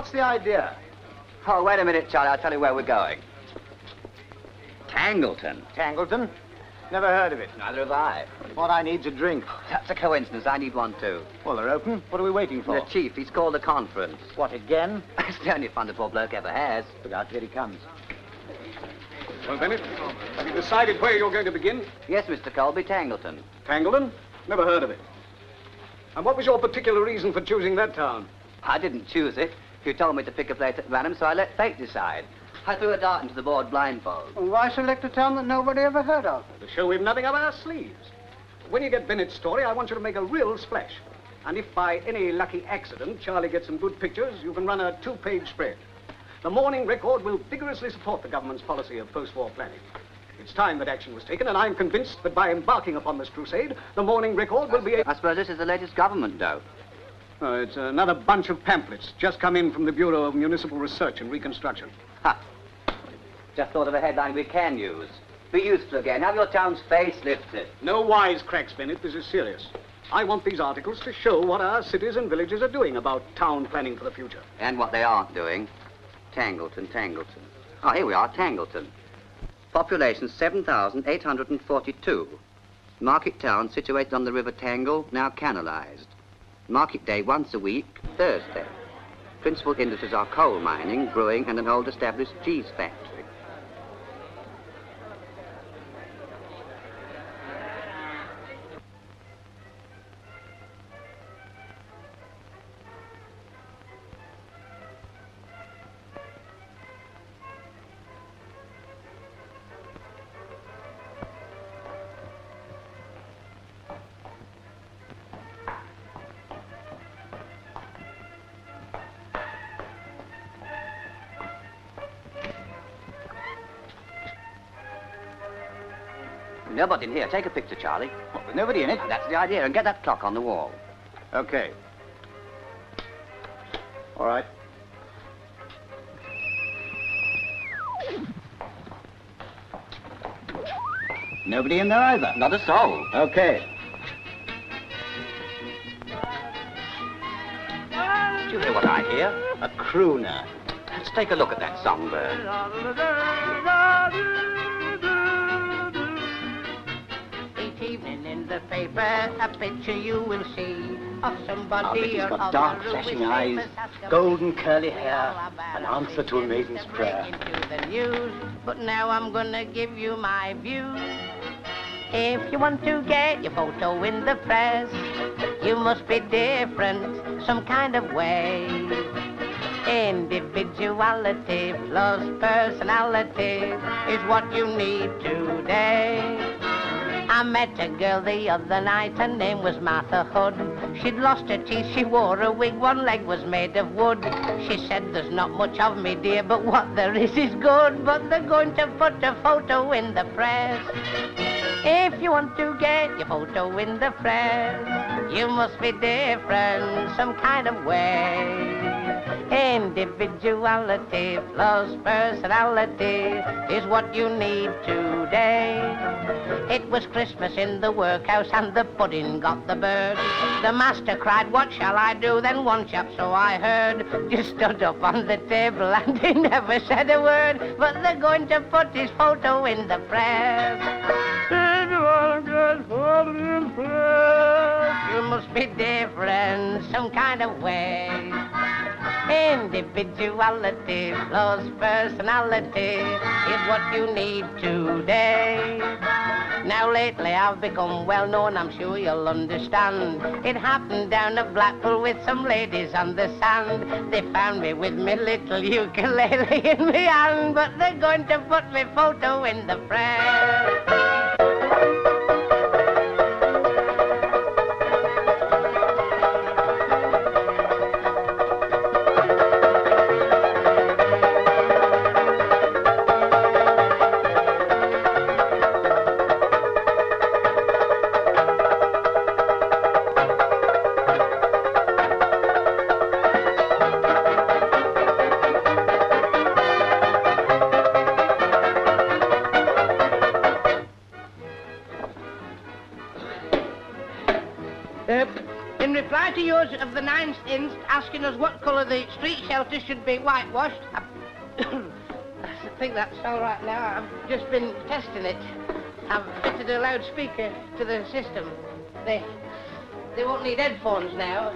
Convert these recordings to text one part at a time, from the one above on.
What's the idea? Oh, wait a minute, Charlie. I'll tell you where we're going. Tangleton. Tangleton? Never heard of it. Neither have I. What I need's a drink. That's a coincidence. I need one, too. Well, they're open. What are we waiting for? The chief, he's called a conference. What, again? It's the only fun the poor bloke ever has. Look out, here he comes. Well, Bennett, have you decided where you're going to begin? Yes, Mr. Colby, Tangleton. Tangleton? Never heard of it. And what was your particular reason for choosing that town? I didn't choose it. You told me to pick a place at random, so I let fate decide. I threw a dart into the board blindfold. Well, why select a town that nobody ever heard of? To show we've nothing up our sleeves. When you get Bennett's story, I want you to make a real splash. And if by any lucky accident Charlie gets some good pictures, you can run a 2-page spread. The Morning Record will vigorously support the government's policy of post-war planning. It's time that action was taken, and I'm convinced that by embarking upon this crusade, the Morning Record will be a... I suppose this is the latest government dope. Oh, it's another bunch of pamphlets just come in from the Bureau of Municipal Research and Reconstruction. Ha! Just thought of a headline we can use. Be useful again. Have your town's face lifted. No wisecracks, Bennett. This is serious. I want these articles to show what our cities and villages are doing about town planning for the future. And what they aren't doing. Tangleton, Tangleton. Oh, here we are, Tangleton. Population 7,842. Market town situated on the River Tangle, now canalised. Market day once a week, Thursday. Principal industries are coal mining, brewing, and an old established cheese factory. Nobody in here. Take a picture, Charlie. What, with nobody in it? That's the idea. And get that clock on the wall. Okay. All right. Nobody in there either? Not a soul. Okay. Do you hear what I hear? A crooner. Let's take a look at that songbird. Each evening in the paper, a picture you will see of somebody I bet he's or got other dark, who flashing is eyes, famous, has come golden curly hair, all about an answer to a it. maiden's prayer. Into the news, but now I'm gonna give you my view. If you want to get your photo in the press, you must be different, some kind of way. Individuality plus personality is what you need today. I met a girl the other night, her name was Martha Hood. She'd lost her teeth, she wore a wig, one leg was made of wood. She said, there's not much of me, dear, but what there is good. But they're going to put a photo in the press. If you want to get your photo in the press, you must be different, some kind of way. Individuality plus personality is what you need today. It was Christmas in the workhouse and the pudding got the bird. The master cried, what shall I do? Then one chap, so I heard, just stood up on the table and he never said a word. But they're going to put his photo in the press. If you want to get photo in the press, you must be different, some kind of way. Individuality plus personality is what you need today. Now lately I've become well known, I'm sure you'll understand. It happened down at Blackpool with some ladies on the sand. They found me with my little ukulele in my hand, but they're going to put my photo in the press. In reply to yours of the 9th inst, asking us what colour the street shelter should be whitewashed, I think that's all right now. I've just been testing it. I've fitted a loudspeaker to the system. They won't need headphones now.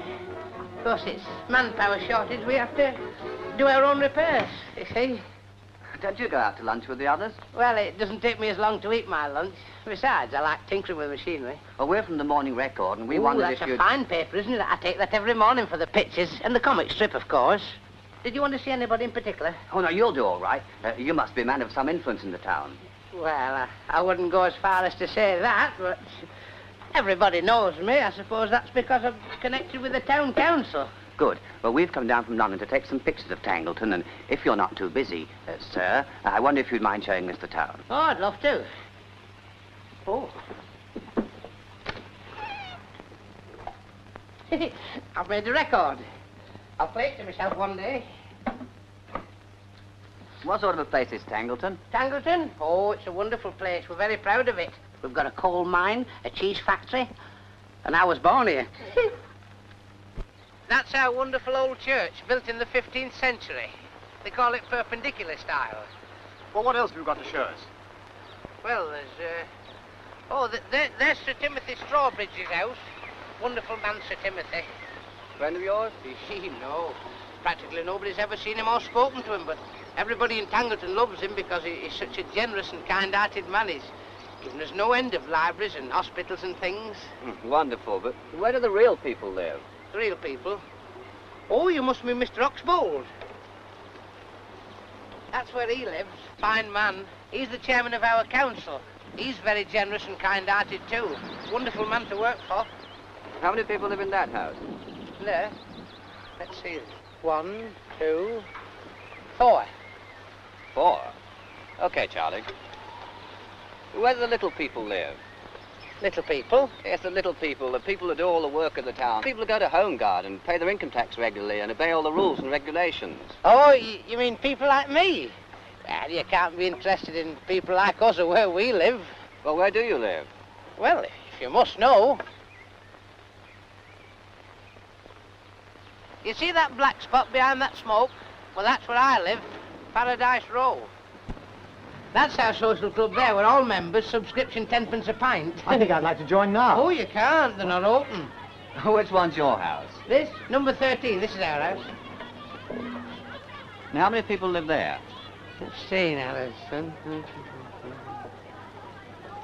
Of course, it's manpower shortage. We have to do our own repairs, you see. Don't you go out to lunch with the others? Well, it doesn't take me as long to eat my lunch. Besides, I like tinkering with machinery. Well, we're from the Morning Record, and we Ooh, wondered that's if a you'd... fine paper, isn't it? I take that every morning for the pictures and the comic strip, of course. Did you want to see anybody in particular? Oh, no, you'll do all right. You must be a man of some influence in the town. Well, I wouldn't go as far as to say that, but everybody knows me. I suppose that's because I'm connected with the town council. Good. Well, we've come down from London to take some pictures of Tangleton, and if you're not too busy, sir, I wonder if you'd mind showing us the town. Oh, I'd love to. Oh. I've made a record. I'll play it to myself one day. What sort of a place is Tangleton? Tangleton? Oh, it's a wonderful place. We're very proud of it. We've got a coal mine, a cheese factory, and I was born here. That's our wonderful old church, built in the 15th century. They call it perpendicular style. Well, what else have you got to show us? Well, there's Sir Timothy Strawbridge's house. Wonderful man, Sir Timothy. Friend of yours? No. Practically nobody's ever seen him or spoken to him, but everybody in Tangleton loves him because he's such a generous and kind-hearted man. He's given us no end of libraries and hospitals and things. Wonderful, but where do the real people live? The real people? Oh, you must be Mr. Oxbold. That's where he lives. Fine man. He's the chairman of our council. He's very generous and kind-hearted too. Wonderful man to work for. How many people live in that house? There. Let's see. 1, 2, 4. 4? Okay, Charlie. Where do the little people live? Little people? Yes, the little people, the people who do all the work of the town. People who go to Home Guard and pay their income tax regularly and obey all the rules and regulations. Oh, you mean people like me? Well, you can't be interested in people like us or where we live. Well, where do you live? Well, if you must know. You see that black spot behind that smoke? Well, that's where I live, Paradise Row. That's our social club there. We're all members, subscription 10p a pint. I think I'd like to join now. Oh, you can't. They're not open. Which one's your house? This? Number 13. This is our house. Now, how many people live there? Let's see now, there's...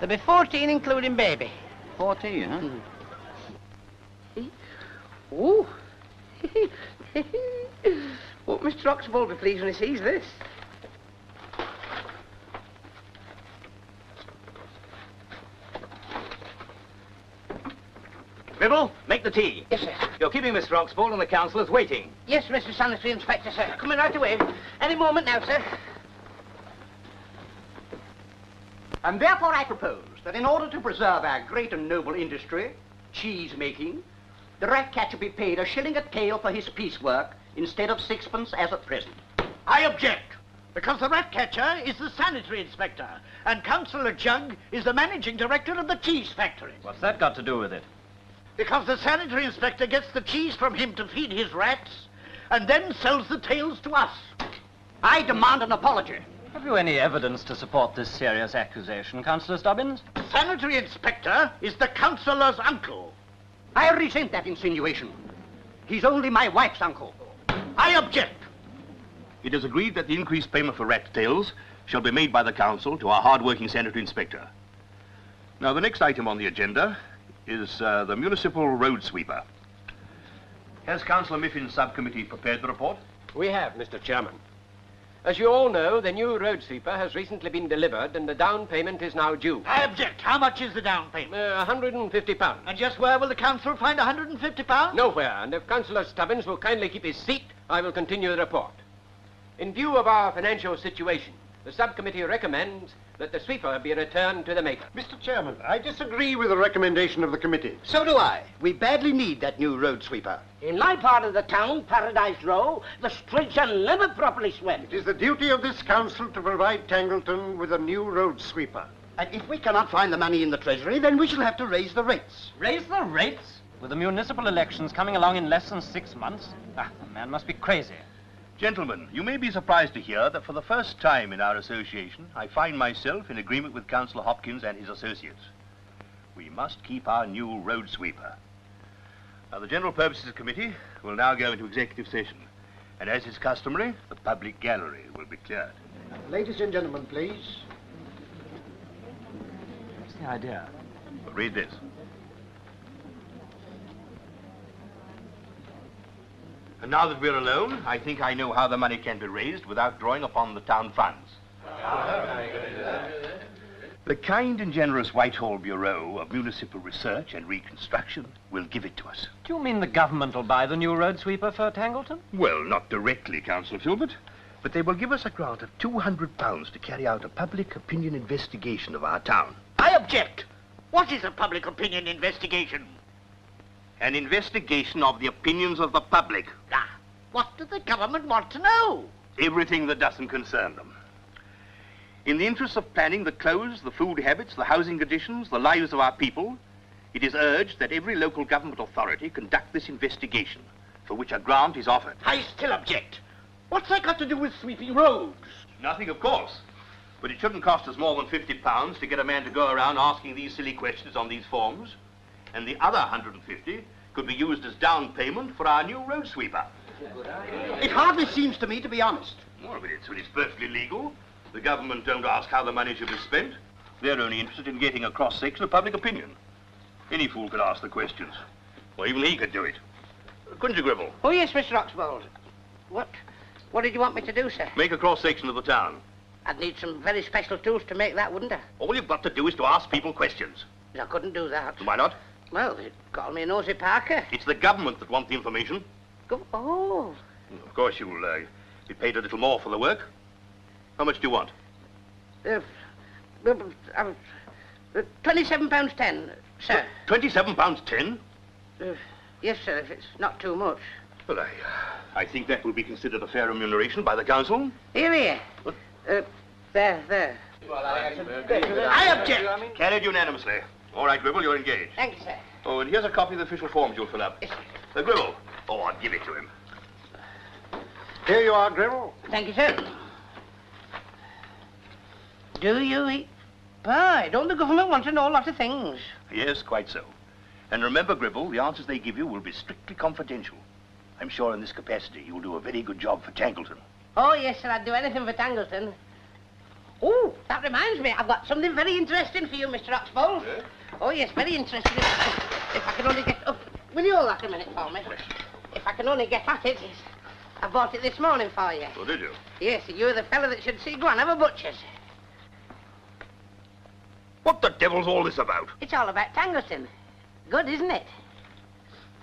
There'll be 14, including baby. 14, huh? Ooh. Won't Mr. Oxbold be pleased when he sees this? Gribble, make the tea. Yes, sir. You're keeping Mr. Oxbold and the councillors waiting. Yes, Mr. Sanitary Inspector, sir. Coming right away. Any moment now, sir. And therefore I propose that in order to preserve our great and noble industry, cheese making, the rat catcher be paid a shilling a tail for his piecework instead of 6p as at present. I object, because the rat catcher is the sanitary inspector, and Councillor Jug is the managing director of the cheese factory. What's that got to do with it? Because the sanitary inspector gets the cheese from him to feed his rats, and then sells the tails to us. I demand an apology. Have you any evidence to support this serious accusation, Councillor Stubbins? The sanitary inspector is the councillor's uncle. I resent that insinuation. He's only my wife's uncle. I object. It is agreed that the increased payment for rat tails shall be made by the council to our hard-working sanitary inspector. Now, the next item on the agenda is the municipal road sweeper. Has Councillor Miffin's subcommittee prepared the report? We have, Mr. Chairman. As you all know, the new road sweeper has recently been delivered and the down payment is now due. I object. How much is the down payment? £150. And just where will the council find £150? Nowhere, and if Councillor Stubbins will kindly keep his seat, I will continue the report. In view of our financial situation, the subcommittee recommends that the sweeper be returned to the maker. Mr. Chairman, I disagree with the recommendation of the committee. So do I. We badly need that new road sweeper. In my part of the town, Paradise Row, the streets are never properly swept. It is the duty of this council to provide Tangleton with a new road sweeper. And if we cannot find the money in the treasury, then we shall have to raise the rates. Raise the rates? With the municipal elections coming along in less than 6 months? The man must be crazy. Gentlemen, you may be surprised to hear that for the first time in our association, I find myself in agreement with Councillor Hopkins and his associates. We must keep our new road sweeper. Now, the General Purposes Committee will now go into executive session. And as is customary, the public gallery will be cleared. Ladies and gentlemen, please. What's the idea? Well, read this. And now that we're alone, I think I know how the money can be raised without drawing upon the town funds. The kind and generous Whitehall Bureau of Municipal Research and Reconstruction will give it to us. Do you mean the government will buy the new road sweeper for Tangleton? Well, not directly, Councillor Filbert, but they will give us a grant of £200 to carry out a public opinion investigation of our town. I object. What is a public opinion investigation? An investigation of the opinions of the public. Ah, what do the government want to know? Everything that doesn't concern them. In the interest of planning the clothes, the food habits, the housing conditions, the lives of our people, it is urged that every local government authority conduct this investigation, for which a grant is offered. I still object. What's that got to do with sweeping roads? Nothing, of course. But it shouldn't cost us more than £50 to get a man to go around asking these silly questions on these forms. And the other 150 could be used as down payment for our new road sweeper. It hardly seems to me to be honest. Well, but it's perfectly legal. The government don't ask how the money should be spent. They're only interested in getting a cross-section of public opinion. Any fool could ask the questions. Well, even he could do it. Couldn't you, Gribble? Oh, yes, Mr. Oxbold. What did you want me to do, sir? Make a cross-section of the town. I'd need some very special tools to make that, wouldn't I? All you've got to do is to ask people questions. I couldn't do that. Why not? Well, they'd call me Nosy Parker. It's the government that want the information. Oh. Of course, you'll be paid a little more for the work. How much do you want? £27.10, sir. £27.10? Yes, sir, if it's not too much. Well, I think that will be considered a fair remuneration by the council. Here. What? There. I object. Carried unanimously. All right, Gribble, you're engaged. Thank you, sir. Oh, and here's a copy of the official forms you'll fill up. Yes, Gribble. Oh, I'll give it to him. Here you are, Gribble. Thank you, sir. Do you eat pie? Don't the government want to know a lot of things? Yes, quite so. And remember, Gribble, the answers they give you will be strictly confidential. I'm sure in this capacity you'll do a very good job for Tangleton. Oh, yes, sir, I'd do anything for Tangleton. Oh, that reminds me, I've got something very interesting for you, Mr. Oxbold. Yeah? Oh, yes, very interesting. If I can only get up... Will you hold that a minute for me? If I can only get at it, I bought it this morning for you. Oh, did you? Yes, you're the fellow that should see. Go on, have a butcher's. What the devil's all this about? It's all about Tangleton. Good, isn't it?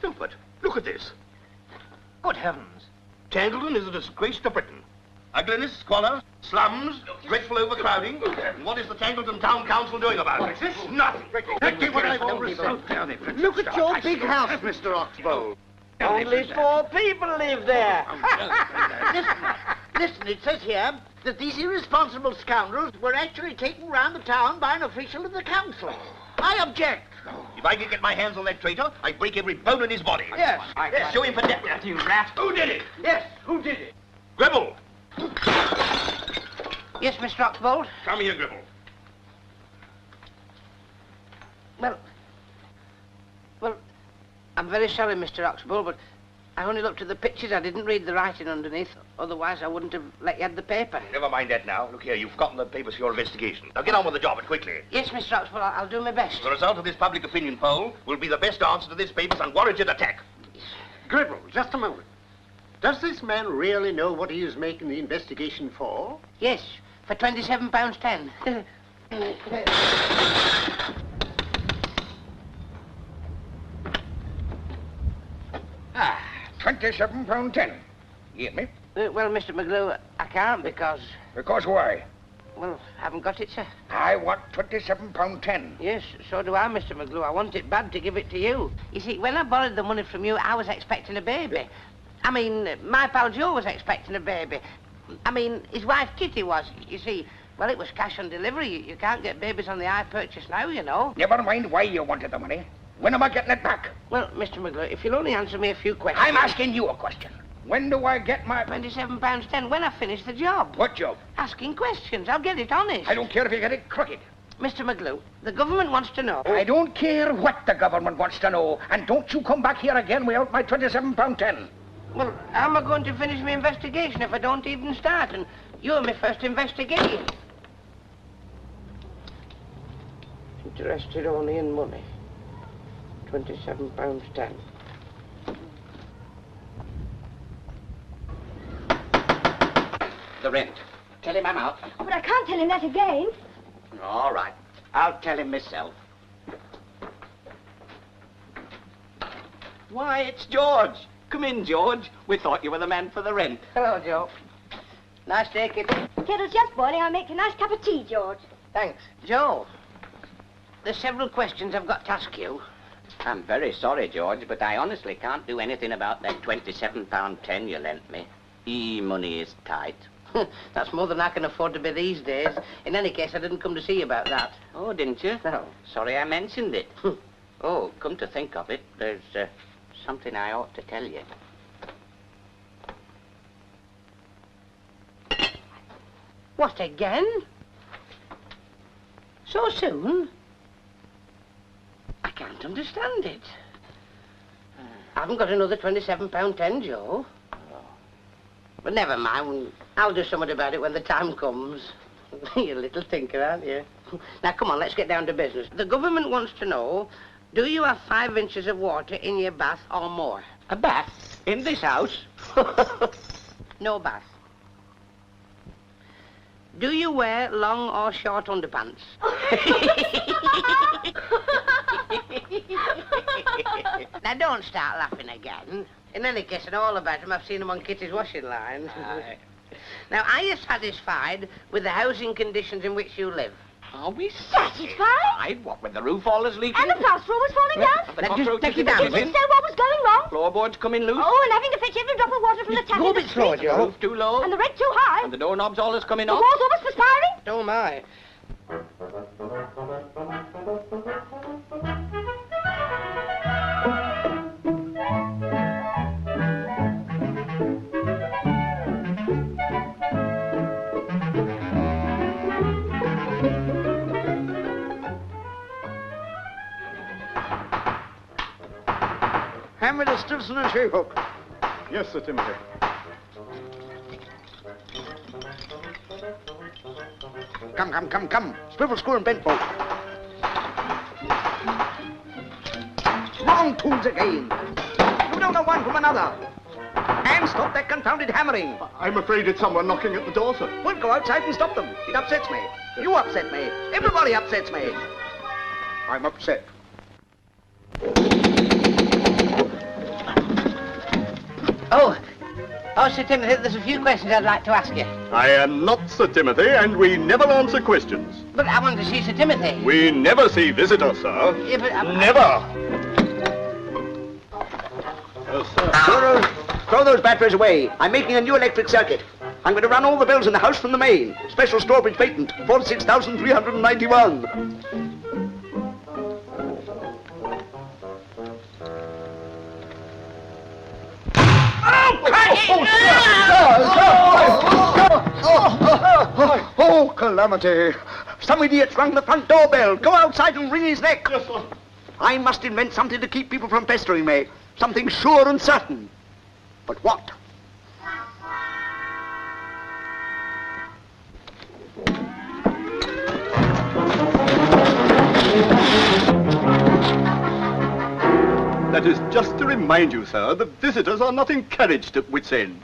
Filbert, look at this. Good heavens. Tangleton is a disgrace to Britain. Ugliness, squalor, slums, dreadful overcrowding. And what is the Tangleton Town Council doing about it? This? Nothing. Exactly what I've always said. Look at your big house, Mr. Oxbold. Only 4 people live there. Listen, it says here that these irresponsible scoundrels were actually taken round the town by an official of the council. I object. If I could get my hands on that traitor, I'd break every bone in his body. Yes. Yes, show him for death. You rat. Who did it? Yes, who did it? Gribble. Yes, Mr. Oxbold? Come here, Gribble. Well, I'm very sorry, Mr. Oxbold, but I only looked at the pictures. I didn't read the writing underneath. Otherwise, I wouldn't have let you have the paper. Never mind that now. Look here, you've gotten the papers for your investigation. Now get on with the job and quickly. Yes, Mr. Oxbold, I'll do my best. The result of this public opinion poll will be the best answer to this paper's unwarranted attack. Gribble, just a moment. Does this man really know what he is making the investigation for? Yes, for £27.10. £27.10. You get me? Well, Mr. McGlew, I can't because... Because why? Well, I haven't got it, sir. I want £27.10. Yes, so do I, Mr. McGlew. I want it bad to give it to you. You see, when I borrowed the money from you, I was expecting a baby. I mean, my pal Joe was expecting a baby. I mean, his wife Kitty was. You see, well, it was cash on delivery. You can't get babies on the high purchase now, you know. Never mind why you wanted the money. When am I getting it back? Well, Mr. McGlue, if you'll only answer me a few questions... I'm asking you a question. When do I get my... £27.10, when I finish the job. What job? Asking questions. I'll get it honest. I don't care if you get it crooked. Mr. McGlue, the government wants to know... I don't care what the government wants to know. And don't you come back here again without my £27.10. Well, how am I going to finish my investigation if I don't even start? And you're my first investigation. Interested only in money. £27.10. The rent. Tell him I'm out. Oh, but I can't tell him that again. All right. I'll tell him myself. Why, it's George. Come in, George. We thought you were the man for the rent. Hello, Joe. Nice day, Kitty. Kettle's just boiling. I'll make you a nice cup of tea, George. Thanks. Joe, there's several questions I've got to ask you. I'm very sorry, George, but I honestly can't do anything about that £27.10 you lent me. E-money is tight. That's more than I can afford to be these days. In any case, I didn't come to see you about that. Oh, didn't you? No. Sorry I mentioned it. Oh, come to think of it, there's something I ought to tell you. What, again? So soon? I can't understand it. I haven't got another £27.10, Joe. But never mind. I'll do something about it when the time comes. You're a little tinker, aren't you? Now, come on, let's get down to business. The government wants to know, do you have 5 inches of water in your bath or more? A bath? In this house? No bath. Do you wear long or short underpants? Now, don't start laughing again. In any case, I know all about them. I've seen them on Kitty's washing line. Now, are you satisfied with the housing conditions in which you live? Are we Satisfied? What, with the roof all is leaking? And the plaster was falling down? The Now, just cockroaches take it in the down, kitchen? So what was going wrong? Floorboards coming loose? Oh, and having to fetch every drop of water from the tap Go a in the bit slower, street. The Joe. roof too low? And the rent too high. And the doorknobs always coming The off? walls almost perspiring. Oh, my. Hand me the stiffs and a she-hook. Yes, Sir Timothy. Come. Swivel, screw, and bent bolt. Wrong tools again. You don't know one from another. And stop that confounded hammering. I'm afraid it's someone knocking at the door, sir. We'll go outside and stop them. It upsets me. You upset me. Everybody upsets me. I'm upset. Oh, Sir Timothy, there's a few questions I'd like to ask you. I am not Sir Timothy, and we never answer questions. But I want to see Sir Timothy. We never see visitors, sir. Yeah, but Never. Throw those batteries away. I'm making a new electric circuit. I'm going to run all the bills in the house from the main. Special Strawbridge patent, 46,391. Oh, calamity. Some idiot's rung the front doorbell. Go outside and wring his neck. Yes, sir. I must invent something to keep people from pestering me. Something sure and certain. But what? That is just to remind you, sir, the visitors are not encouraged at wit's end.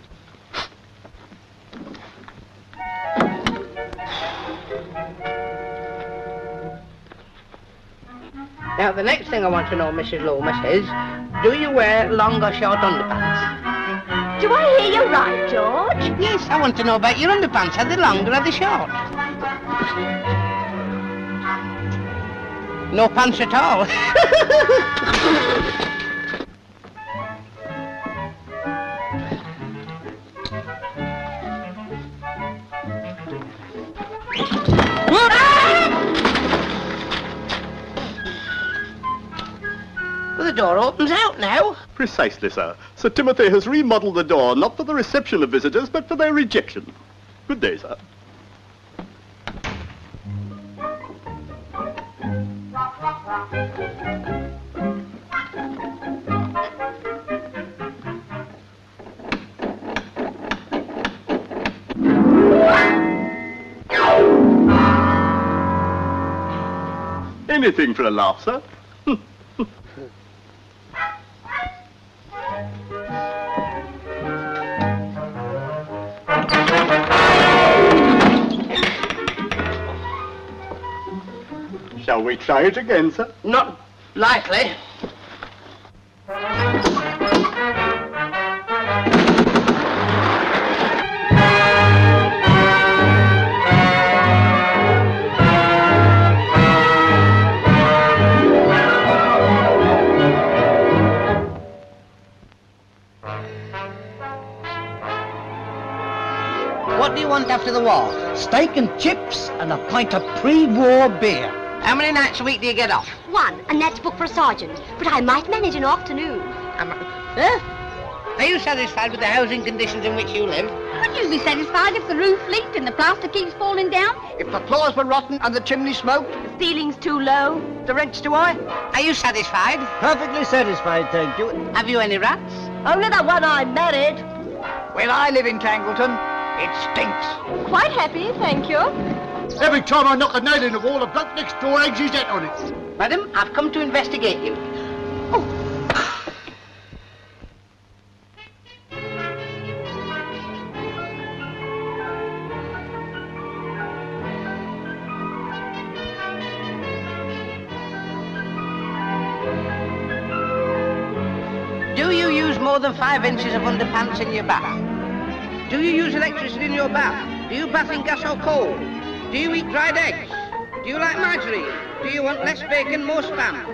Now, the next thing I want to know, Mrs. Loomis, is, do you wear long or short underpants? Do I hear you right, George? Yes, I want to know about your underpants. Are they long or are they short? No pants at all. Well, the door opens out now. Precisely, sir. Sir Timothy has remodelled the door, not for the reception of visitors, but for their rejection. Good day, sir. Anything for a laugh, sir. Shall we try it again, sir? Not likely. What do you want after the war? Steak and chips and a pint of pre-war beer. How many nights a week do you get off? One, and that's booked for a sergeant. But I might manage an afternoon. Are you satisfied with the housing conditions in which you live? Would you be satisfied if the roof leaked and the plaster keeps falling down? If the floors were rotten and the chimney smoked? The ceiling's too low? The rent's too high? Are you satisfied? Perfectly satisfied, thank you. Have you any rats? Only the one I married. Well, I live in Tangleton. It stinks. Quite happy, thank you. Every time I knock a nail in the wall, the bloke next door hangs his hat on it. Madam, I've come to investigate you. Do you use more than 5 inches of underpants in your bath? Do you use electricity in your bath? Do you bath in gas or coal? Do you eat dried eggs? Do you like margarine? Do you want less bacon, more spam?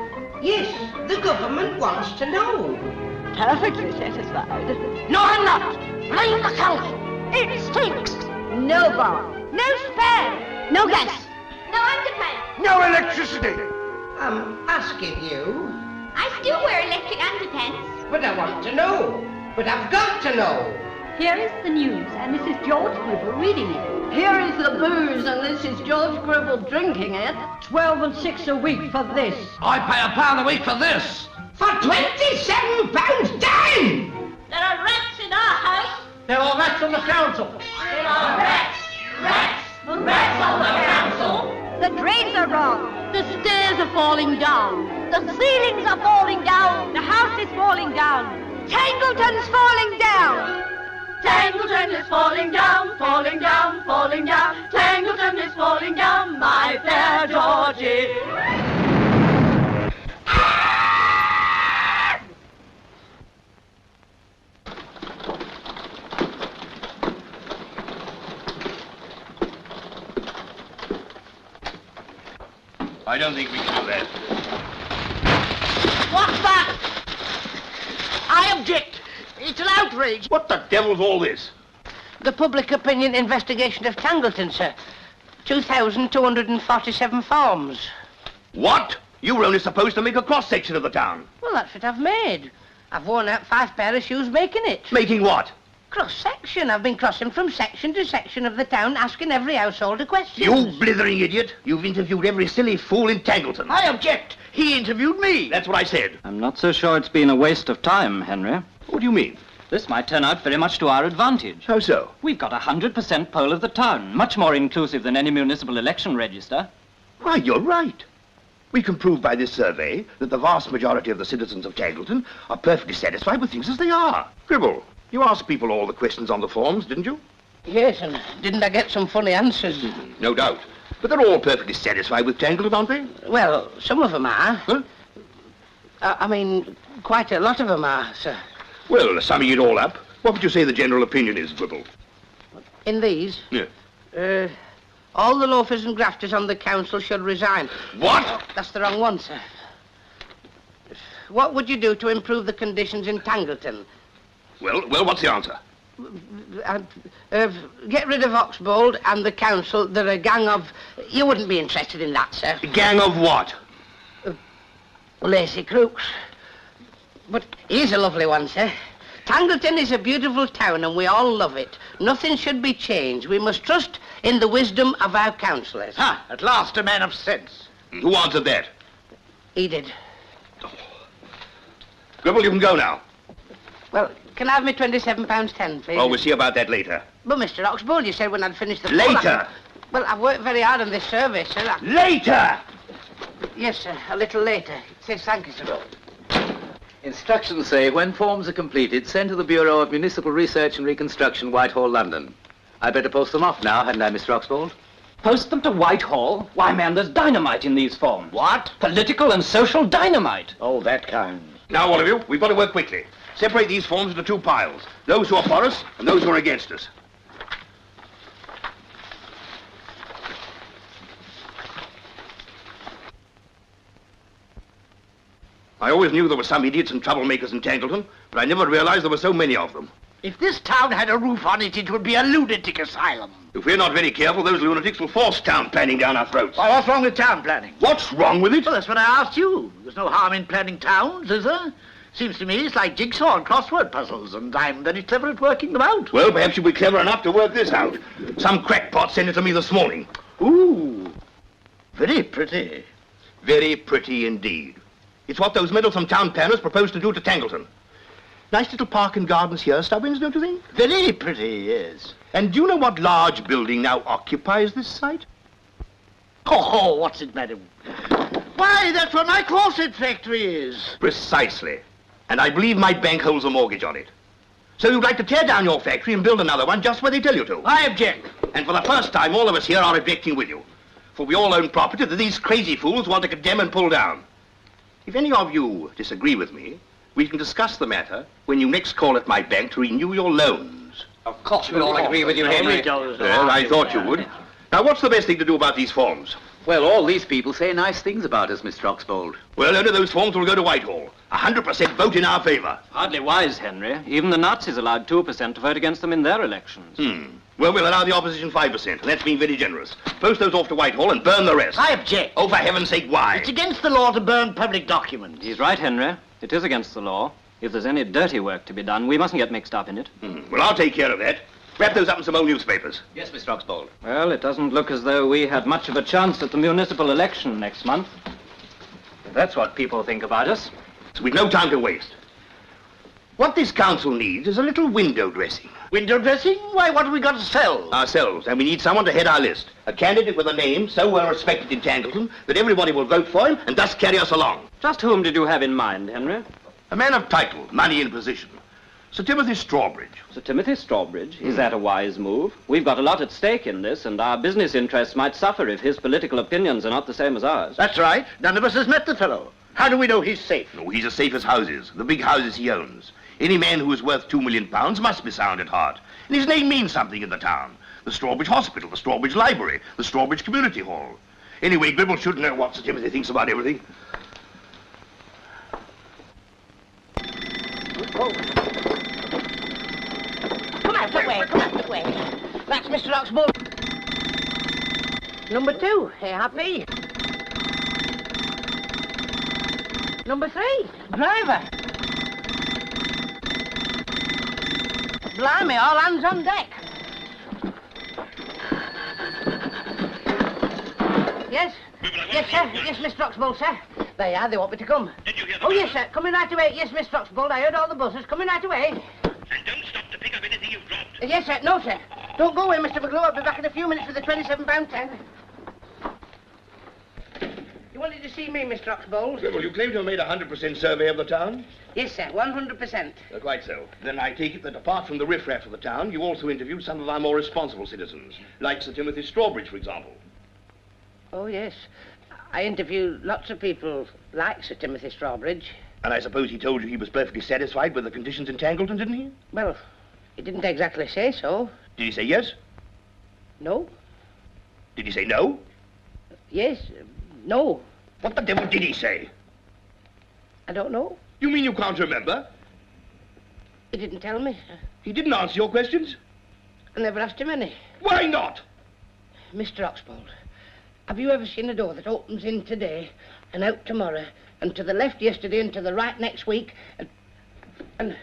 Yes, the government wants to know. Perfectly satisfied. No, I'm not. Blame the council. It stinks. No bar. No spare. No gas. No underpants. No electricity. I'm asking you. I still wear electric underpants. But I want to know. But I've got to know. Here is the news, and this is George Gribble reading it. Here is the booze, and this is George Gribble drinking it. 12 and 6 a week for this. I pay £1 a week for this. For £27 down! There are rats in our house. There are rats on the council. There are rats on the council. The drains are wrong. The stairs are falling down. The ceilings are falling down. The house is falling down. Tangleton's falling down. Tangleton is falling down, falling down, falling down. Tangleton is falling down, my fair Georgie. I don't think we can do that. What's that? I object. It's an outrage. What the devil's all this? The public opinion investigation of Tangleton, sir. 2,247 forms. What? You were only supposed to make a cross-section of the town. Well, that's what I've made. I've worn out 5 pair of shoes making it. Making what? Cross-section. I've been crossing from section to section of the town, asking every household a question. You blithering idiot. You've interviewed every silly fool in Tangleton. I object. He interviewed me. That's what I said. I'm not so sure it's been a waste of time, Henry. What do you mean? This might turn out very much to our advantage. How so? We've got a 100% poll of the town, much more inclusive than any municipal election register. Why, you're right. We can prove by this survey that the vast majority of the citizens of Tangleton are perfectly satisfied with things as they are. Gribble, you asked people all the questions on the forms, didn't you? Yes, and didn't I get some funny answers? No doubt. But they're all perfectly satisfied with Tangleton, aren't they? Well, some of them are. Huh? I mean, quite a lot of them are, sir. Well, summing it all up, what would you say the general opinion is, Gribble? In these? Yeah. All the loafers and grafters on the council should resign. What? Oh, that's the wrong one, sir. What would you do to improve the conditions in Tangleton? Well, what's the answer? Get rid of Oxbold and the council. They're a gang of... You wouldn't be interested in that, sir. A gang of what? Lazy crooks. But here's a lovely one, sir. Tangleton is a beautiful town and we all love it. Nothing should be changed. We must trust in the wisdom of our councillors. Ah, at last a man of sense. Who answered that? He did. Gribble, you can go now. Well, can I have me £27.10, please? Oh, we'll see about that later. But, Mr. Oxbould, you said when I'd finished the... Later! Well, I've worked very hard on this survey, sir. Later! Yes, sir, a little later. It says thank you, sir. Instructions say when forms are completed, send to the Bureau of Municipal Research and Reconstruction, Whitehall, London. I'd better post them off now, hadn't I, Mr. Oxbould? Post them to Whitehall? Why, man, there's dynamite in these forms. What? Political and social dynamite. Oh, that kind. Now, all of you, we've got to work quickly. Separate these forms into two piles. Those who are for us and those who are against us. I always knew there were some idiots and troublemakers in Tangleton, but I never realized there were so many of them. If this town had a roof on it, it would be a lunatic asylum. If we're not very careful, those lunatics will force town planning down our throats. Well, what's wrong with town planning? What's wrong with it? Well, that's what I asked you. There's no harm in planning towns, is there? Seems to me it's like jigsaw and crossword puzzles, and I'm very clever at working them out. Well, perhaps you'll be clever enough to work this out. Some crackpot sent it to me this morning. Ooh, very pretty. Very pretty indeed. It's what those meddlesome town planners propose to do to Tangleton. Nice little park and gardens here, Stubbins, don't you think? Very pretty, yes. And do you know what large building now occupies this site? Oh, what's it, madam? Why, that's where my corset factory is. Precisely. And I believe my bank holds a mortgage on it. So you'd like to tear down your factory and build another one just where they tell you to? I object. And for the first time, all of us here are objecting with you. For we all own property that these crazy fools want to condemn and pull down. If any of you disagree with me, we can discuss the matter when you next call at my bank to renew your loans. Of course we all agree with you, Henry. Well, I thought you would. Now, what's the best thing to do about these forms? Well, all these people say nice things about us, Mr. Oxbould. Well, only those forms will go to Whitehall. 100% vote in our favour. Hardly wise, Henry. Even the Nazis allowed 2% to vote against them in their elections. Well, we'll allow the opposition 5%, and that's being very generous. Post those off to Whitehall and burn the rest. I object. Oh, for heaven's sake, why? It's against the law to burn public documents. He's right, Henry. It is against the law. If there's any dirty work to be done, we mustn't get mixed up in it. Well, I'll take care of that. Wrap those up in some old newspapers. Yes, Mr. Oxbould. Well, it doesn't look as though we had much of a chance at the municipal election next month. If that's what people think about us. So we've no time to waste. What this council needs is a little window dressing. Window dressing? Why, what have we got to sell? Ourselves, and we need someone to head our list. A candidate with a name so well respected in Tangleton that everybody will vote for him and thus carry us along. Just whom did you have in mind, Henry? A man of title, money and position. Sir Timothy Strawbridge. Sir Timothy Strawbridge? Is that a wise move? We've got a lot at stake in this, and our business interests might suffer if his political opinions are not the same as ours. That's right. None of us has met the fellow. How do we know he's safe? No, he's as safe as houses, the big houses he owns. Any man who is worth £2 million must be sound at heart. And his name means something in the town. The Strawbridge Hospital, the Strawbridge Library, the Strawbridge Community Hall. Anyway, Gribble should know what Sir Timothy thinks about everything. Come out that way, come out that way. That's Mr. Oxbould. Number 2, hey, happy. Number 3, driver. Blimey, all hands on deck. Yes? Yes, sir. Yes, Mr. Oxbould, sir. They are. They want me to come. Did you hear the Oh, yes, sir. Coming right away. Yes, Mr. Oxbould. I heard all the buzzers. Coming right away. And don't stop to pick up anything you've dropped. Yes, sir. No, sir. Don't go away, Mr. McGrew. I'll be back in a few minutes with the £27.10. You wanted to see me, Mr. Oxbould? Gribble, you claim to have made a 100% survey of the town? Yes, sir. 100%. Quite so. Then I take it that apart from the riffraff of the town, you also interviewed some of our more responsible citizens, like Sir Timothy Strawbridge, for example. Oh, yes. I interviewed lots of people like Sir Timothy Strawbridge. And I suppose he told you he was perfectly satisfied with the conditions in Tangleton, didn't he? Well, he didn't exactly say so. Did he say yes? No. Did he say no? Yes. No. What the devil did he say? I don't know. You mean you can't remember? He didn't tell me. He didn't answer your questions? I never asked him any. Why not? Mr. Oxbould, have you ever seen a door that opens in today and out tomorrow, and to the left yesterday, and to the right next week, and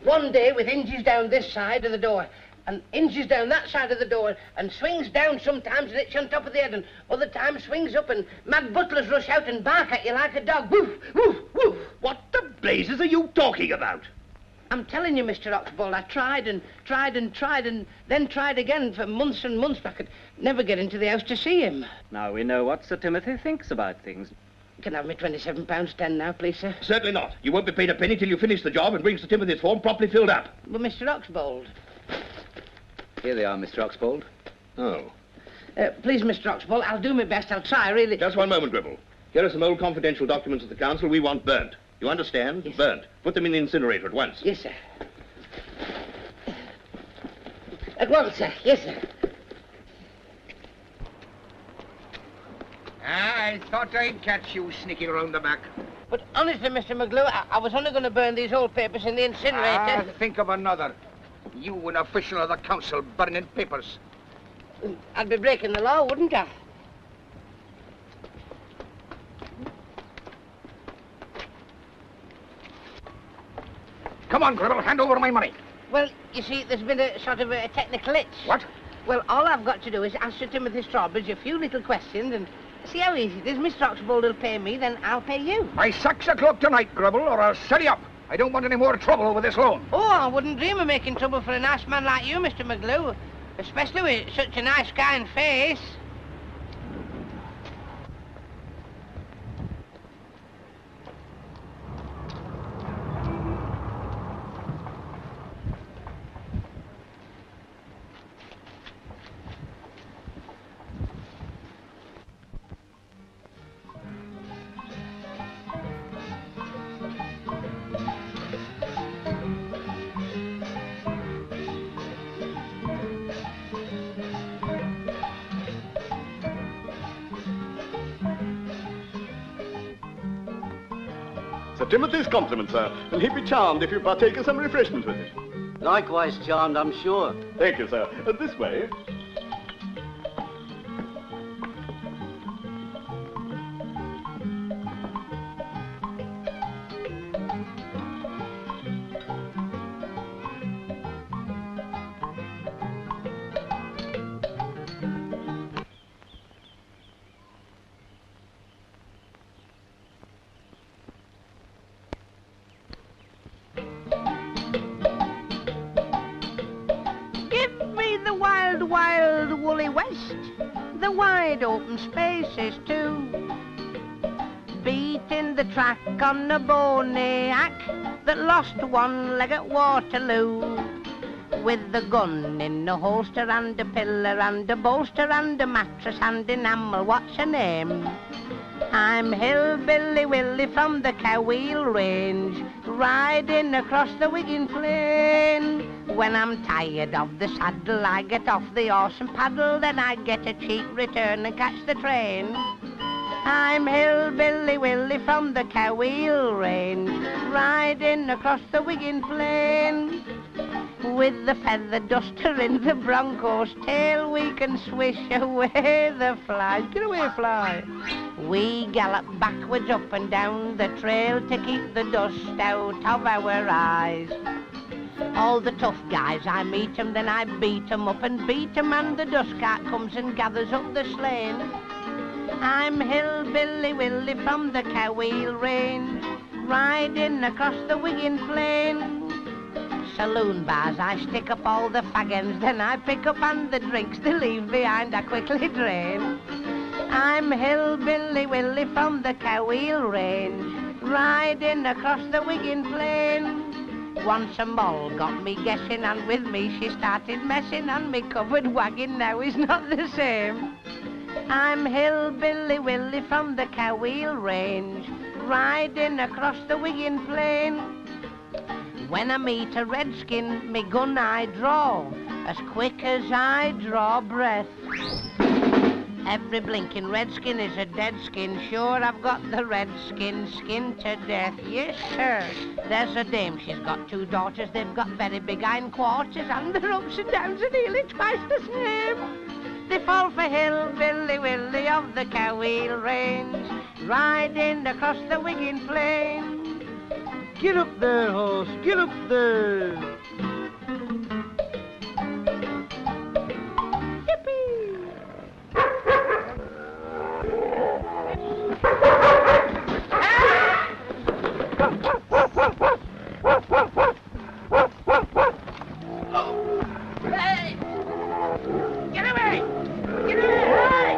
one day with hinges down this side of the door, and hinges down that side of the door, and swings down sometimes and it's on top of the head, and other times swings up, and mad butlers rush out and bark at you like a dog. Woof, woof, woof. What the blazes are you talking about? I'm telling you, Mr. Oxbold, I tried and tried and tried and then tried again for months and months, but I could never get into the house to see him. Now we know what Sir Timothy thinks about things. Can I have me £27.10 now, please, sir? Certainly not. You won't be paid a penny till you finish the job and bring Sir Timothy's form properly filled up. But Mr. Oxbold... Here they are, Mr. Oxbold. Oh. Please, Mr. Oxbold, I'll do my best. I'll try, really. Just one moment, Gribble. Here are some old confidential documents of the council we want burnt. You understand? Yes. Burnt. Put them in the incinerator at once. Yes, sir. At once, sir. Yes, sir. I thought I'd catch you sneaking around the back. But honestly, Mr. McGlue, I was only going to burn these old papers in the incinerator. Think of another. You, an official of the council, burning papers. I'd be breaking the law, wouldn't I? Come on, Gribble, hand over my money. Well, you see, there's been a sort of a technical hitch. What? Well, all I've got to do is ask Sir Timothy Strawbridge a few little questions and see how easy it is. Mr. Oxbold will pay me, then I'll pay you. By 6 o'clock tonight, Gribble, or I'll set you up. I don't want any more trouble with this loan. Oh, I wouldn't dream of making trouble for a nice man like you, Mr. McGlue. Especially with such a nice, kind face. Sir Timothy's compliment, sir, and he'd be charmed if you partake of some refreshments with it. Likewise charmed, I'm sure. Thank you, sir. This way. Wild woolly west, the wide open spaces too. Beating the track on a boniac that lost one leg at Waterloo. With the gun in a holster and a pillar and a bolster and a mattress and enamel, what's her name? I'm Hillbilly Willie from the Cowheel Range, riding across the Wiggin Plain. When I'm tired of the saddle, I get off the horse and paddle, then I get a cheap return and catch the train. I'm Hillbilly Willie from the Cowheel Range, riding across the Wiggin Plain. With the feather duster in the bronco's tail, we can swish away the flies. Get away, fly. We gallop backwards up and down the trail to keep the dust out of our eyes. All the tough guys, I meet 'em, then I beat 'em up and beat 'em, and the dust cart comes and gathers up the slain. I'm Hillbilly Willie from the Cowheel Range, riding across the Wiggin Plain. Saloon bars, I stick up all the fag ends, then I pick up, and the drinks they leave behind I quickly drain. I'm Hillbilly Willie from the Cowheel Range, riding across the Wiggin Plain. Once a moll got me guessing, and with me she started messing, and me covered wagon now is not the same. I'm Hillbilly Willie from the Cowheel Range, riding across the Wiggin Plain. When I meet a redskin, me gun I draw, as quick as I draw breath. Every blinking redskin is a dead skin. Sure, I've got the redskin skin to death. Yes, sir. There's a dame, she's got 2 daughters. They've got very big hindquarters, and their ups and downs are nearly twice the same. they fall for Hillbilly Willie of the Cowheel Range, riding across the Wiggin Plain. Get up there, horse, get up there. Hey! Get away! Get away!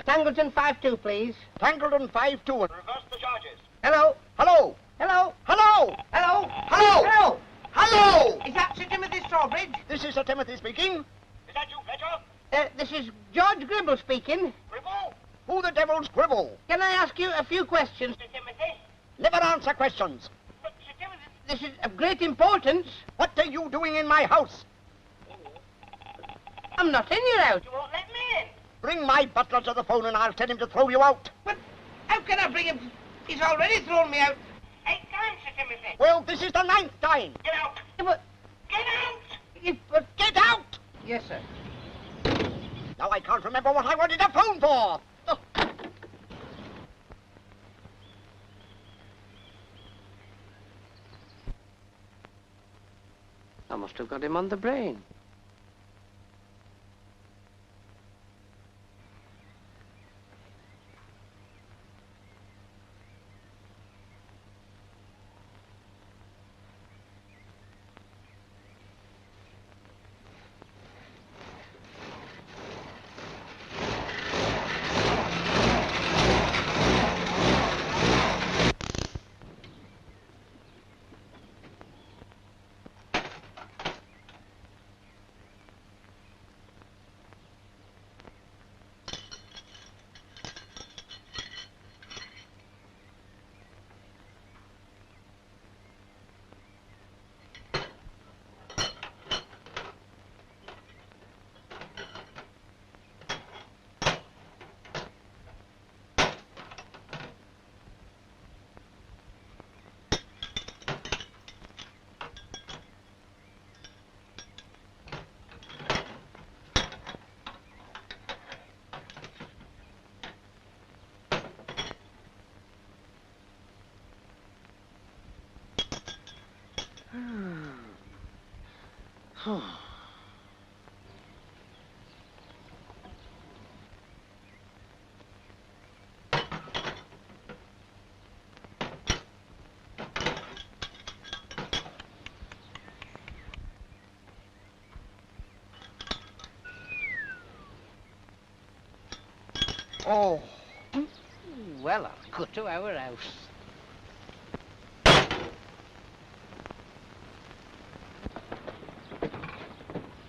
Tangleton 5-2, please. Tangleton 5-2 and reverse the charges. Hello? Hello! Hello? Hello! Hello? Hello! Hello? Hello! Is that Sir Timothy Strawbridge? This is Sir Timothy speaking. Is that you, Fletcher? This is George Gribble speaking. Gribble? Who the devil's Gribble? Can I ask you a few questions? Sir Timothy? Never answer questions. But, Sir Timothy, this is of great importance. What are you doing in my house? I'm not in your house. You won't let me in. Bring my butler to the phone and I'll tell him to throw you out. But how can I bring him? He's already thrown me out. 8 times, Sir Timothy. Well, this is the 9th time. Get out. Yeah, but... Get out! Get out! Yes, sir. Now I can't remember what I wanted the phone for. Oh. I must have got him on the brain. Oh. Well, I'll go to our house.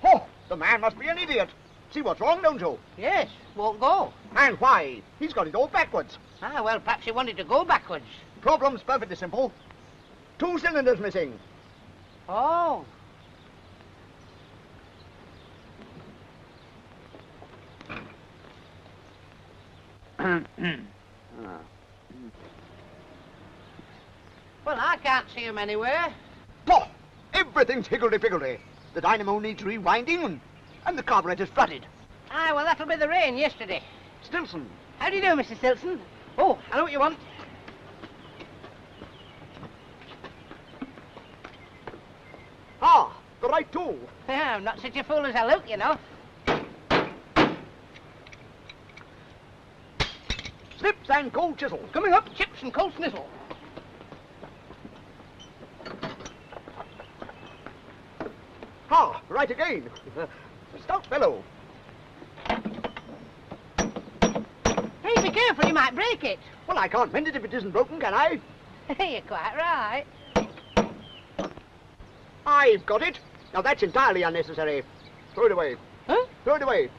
Oh, the man must be an idiot. See what's wrong, don't you? Yes, won't go. And why? He's got it all backwards. Ah, well, perhaps he wanted to go backwards. Problem's perfectly simple. 2 cylinders missing. Oh. Well, I can't see him anywhere. Oh, everything's higgledy-piggledy. The dynamo needs rewinding and the carburetor's flooded. Ah, well, that'll be the rain yesterday. Stilson. How do you do, Mr. Stilson? Oh, I know what you want. Ah, the right tool. Yeah, I'm not such a fool as I look, you know. Snips and cold chisel. Coming up, chips and cold snizzle. Ah, right again. Stout fellow. Hey, be careful, you might break it. Well, I can't mend it if it isn't broken, can I? You're quite right. I've got it. Now, that's entirely unnecessary. Throw it away. Huh? Throw it away.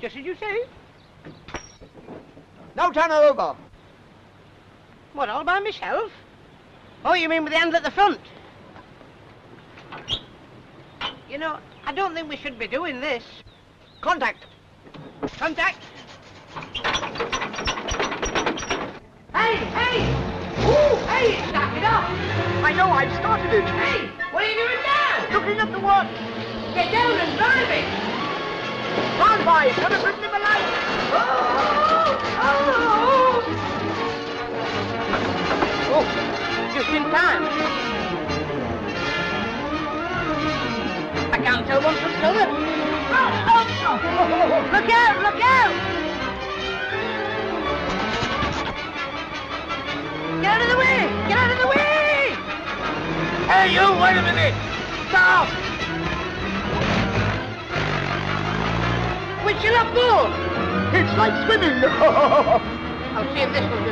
Just as you say. Now turn her over. What, all by myself? Oh, you mean with the handle at the front? You know, I don't think we should be doing this. Contact. Contact. Hey, hey! Hey, knock it off! I know, I've started it. Hey, what are you doing now? Looking at the watch. Get down and drive it! Stand by, gonna bring them alive. Oh, just in time. I can't tell one from the other. Look out, look out! Get out of the way! Get out of the way! Hey, you, wait a minute. Stop! Which you up for? It's like swimming. I'll see if this will do.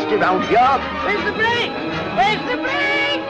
Around here. Where's the brake? Where's the brake?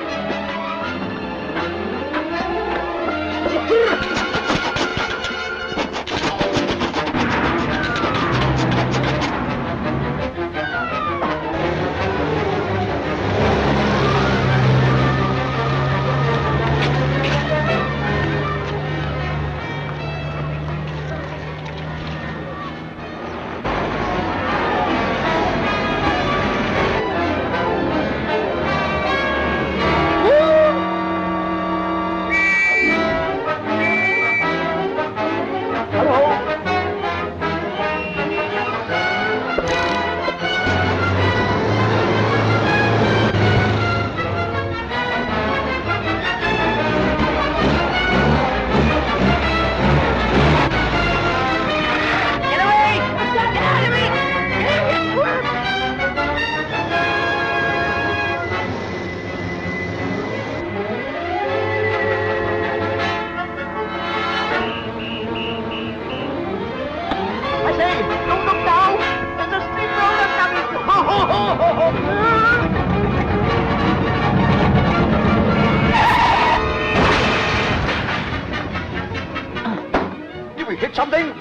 Did we hit something?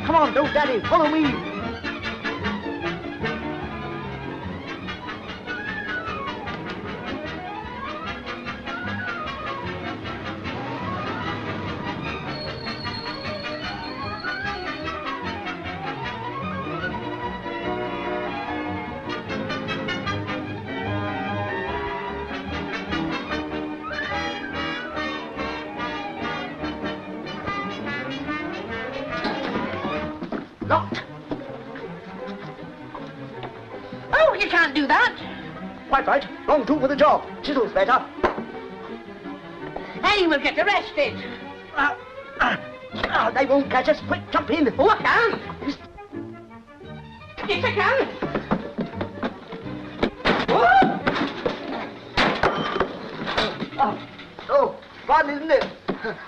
Come on, don't Daddy, follow me. Locked. Oh, you can't do that. Quite right. Wrong tool for the job. Chisel's better. Hey, we'll get arrested. They won't catch us. Quick, jump in. Oh, I can. Yes, I can. Oh, fun, isn't it?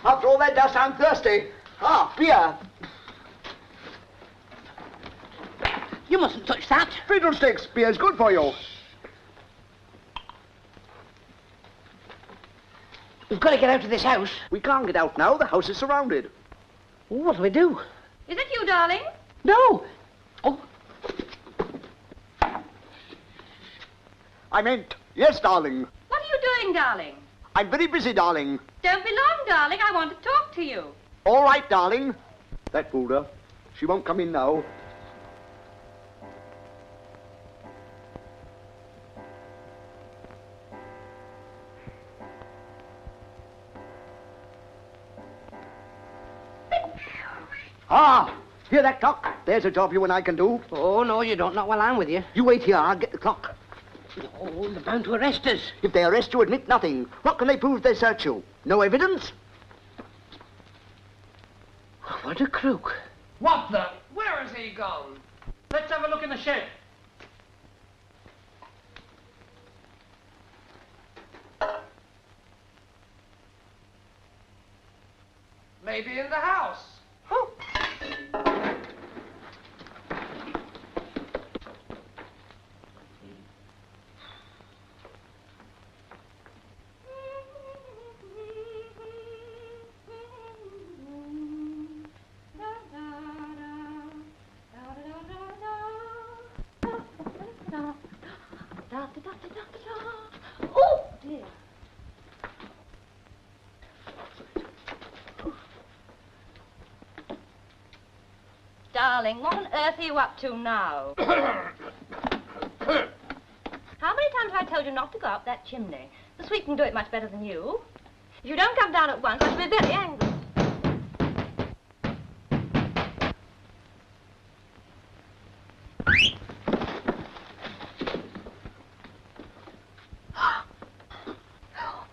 After all that dust, I'm thirsty. Ah, beer. You mustn't touch that. Fiddlesticks, beer's good for you. We've got to get out of this house. We can't get out now. The house is surrounded. What do we do? Is it you, darling? No. Oh. I meant, yes, darling. What are you doing, darling? I'm very busy, darling. Don't be long, darling. I want to talk to you. All right, darling. That fooled her. She won't come in now. Ah! Hear that clock? There's a job you and I can do. Oh, no, you don't. Not while I'm with you. You wait here. I'll get the clock. Oh, they're bound to arrest us. If they arrest you, admit nothing. What can they prove if they search you? No evidence? What a crook. What the? Where has he gone? Let's have a look in the shed. Maybe in the house. Oh, dear. Darling, what on earth are you up to now? How many times have I told you not to go up that chimney? The sweep can do it much better than you. If you don't come down at once, I shall be very angry.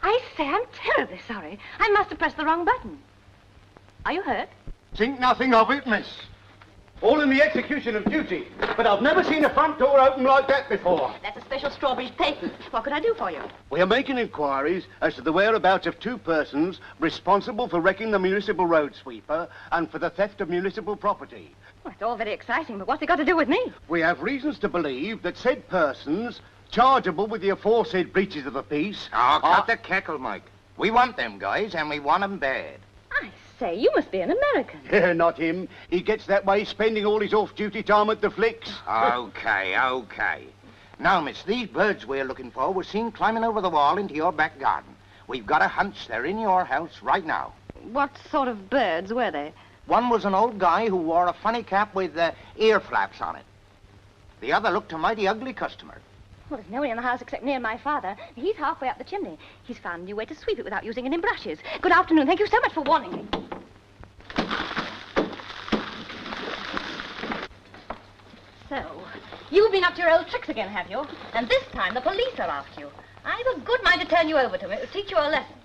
I say, I'm terribly sorry. I must have pressed the wrong button. Are you hurt? Think nothing of it, miss. All in the execution of duty. But I've never seen a front door open like that before. That's a special Strawberry's patent. What could I do for you? We are making inquiries as to the whereabouts of two persons responsible for wrecking the municipal road sweeper and for the theft of municipal property. Well, it's all very exciting, but what's it got to do with me? We have reasons to believe that said persons, chargeable with the aforesaid breaches of the peace... Oh, cut the cackle, Mike. We want them guys, and we want them bad. I say, you must be an American. Yeah, not him. He gets that way spending all his off-duty time at the flicks. Okay, okay. Now, miss, these birds we're looking for were seen climbing over the wall into your back garden. We've got a hunch they're in your house right now. What sort of birds were they? One was an old guy who wore a funny cap with ear flaps on it. The other looked a mighty ugly customer. Well, there's no one in the house except me and my father. He's halfway up the chimney. He's found a new way to sweep it without using any brushes. Good afternoon. Thank you so much for warning me. So, you've been up to your old tricks again, have you? And this time the police are after you. I've a good mind to turn you over to them. It'll teach you a lesson.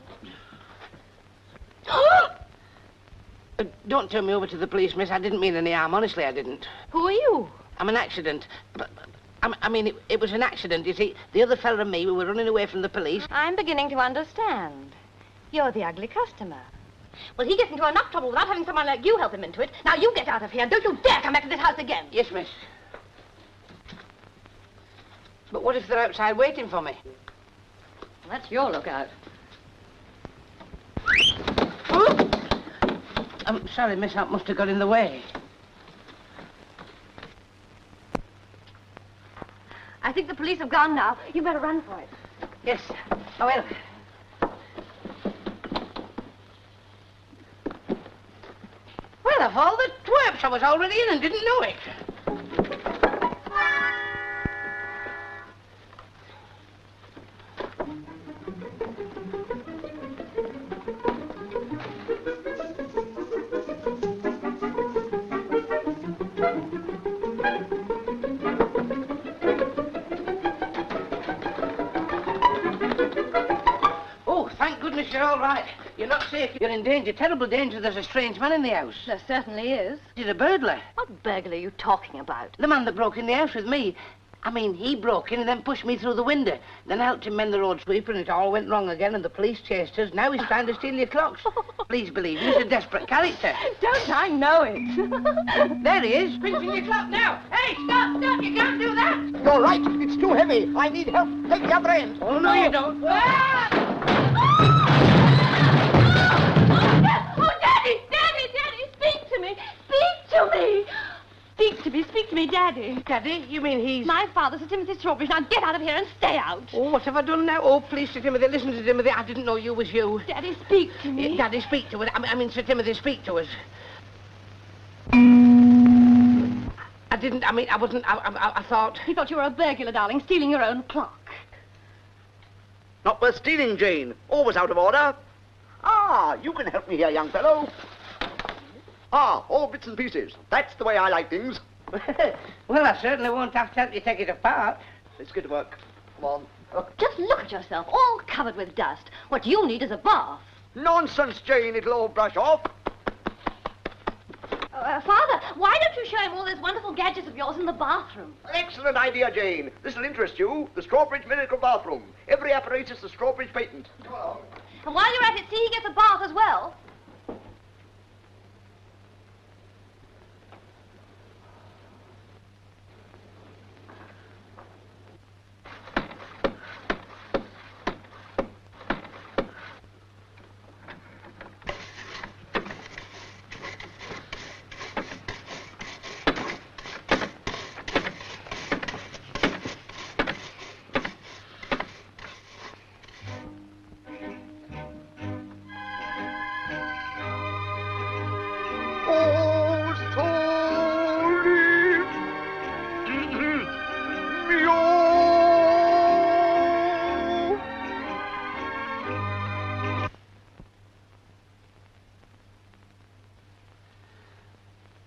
Don't turn me over to the police, miss. I didn't mean any harm. Honestly, I didn't. Who are you? I'm an accident. I mean, it was an accident, you see. The other fella and me, we were running away from the police. I'm beginning to understand. You're the ugly customer. Well, he gets into enough trouble without having someone like you help him into it. Now, you get out of here. Don't you dare come back to this house again. Yes, miss. But what if they're outside waiting for me? Well, that's your lookout. Oh! I'm sorry, miss. I must have got in the way. I think the police have gone now. You better run for it. Yes. I will. Well, of all the twerps, I was already in and didn't know it. You're all right. You're not safe. You're in danger, terrible danger. There's a strange man in the house. There certainly is. He's a burglar. What burglar are you talking about? The man that broke in the house with me. I mean, he broke in and then pushed me through the window. Then I helped him mend the road sweeper and it all went wrong again and the police chased us. Now he's trying to steal your clocks. Please believe me, he's a desperate character. Don't I know it? There he is, pinching your clock now. Hey, stop, you can't do that. You're right, it's too heavy. I need help. Take the other end. Oh, no, you don't. Speak to me, Daddy. Daddy? You mean he's... My father, Sir Timothy Strawberry. Now get out of here and stay out. Oh, what have I done now? Oh, please, Sir Timothy, listen to Timothy. I didn't know you was you. Daddy, speak to me. Daddy, speak to us. I mean, Sir Timothy, speak to us. I didn't, I mean, I wasn't, I thought... He thought you were a burglar, darling, stealing your own clock. Not worth stealing, Jane. Always out of order. Ah, you can help me here, young fellow. Ah, all bits and pieces. That's the way I like things. Well, I certainly won't have to help you take it apart. Let's get to work. Come on. Just look at yourself, all covered with dust. What you need is a bath. Nonsense, Jane. It'll all brush off. Father, why don't you show him all those wonderful gadgets of yours in the bathroom? Excellent idea, Jane. This will interest you. The Strawbridge Miracle Bathroom. Every apparatus the Strawbridge patent. Come along. And while you're at it, see he gets a bath as well.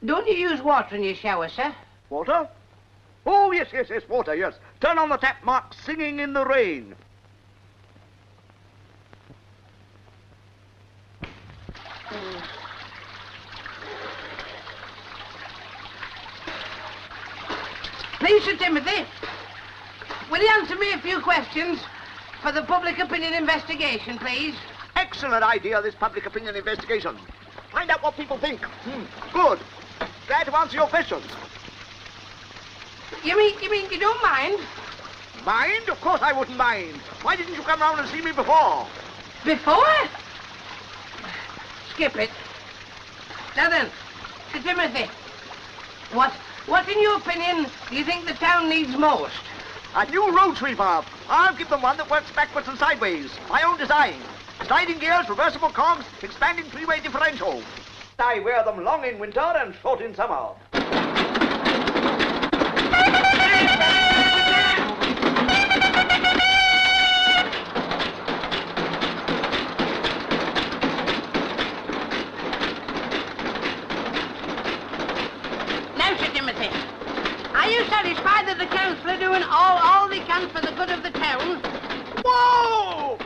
Don't you use water in your shower, sir? Water? Oh, yes, water, yes. Turn on the tap marked Singing in the Rain. Please, Sir Timothy, will you answer me a few questions for the public opinion investigation, please? Excellent idea, this public opinion investigation. Find out what people think. Good. Glad to answer your questions. You mean you don't mind? Mind? Of course I wouldn't mind. Why didn't you come round and see me before? Before? Skip it. Now then, Sir Timothy, what in your opinion do you think the town needs most? A new road sweeper. I'll give them one that works backwards and sideways. My own design. Sliding gears, reversible cogs, expanding three-way differential. I wear them long in winter and short in summer. Now, Sir Timothy, are you satisfied that the council are doing all they can for the good of the town? Whoa!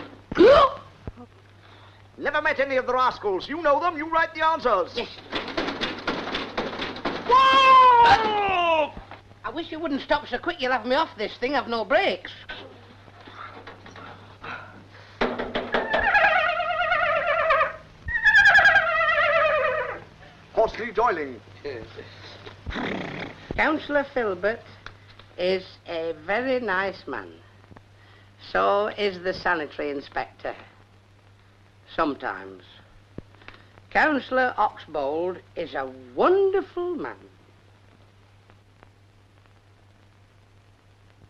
Never met any of the rascals. You know them. You write the answers. Yes. Whoa! I wish you wouldn't stop so quick. You'll have me off this thing. I've no brakes. Horsley Doiling. Councillor Filbert is a very nice man. So is the sanitary inspector. Sometimes. Councillor Oxbold is a wonderful man.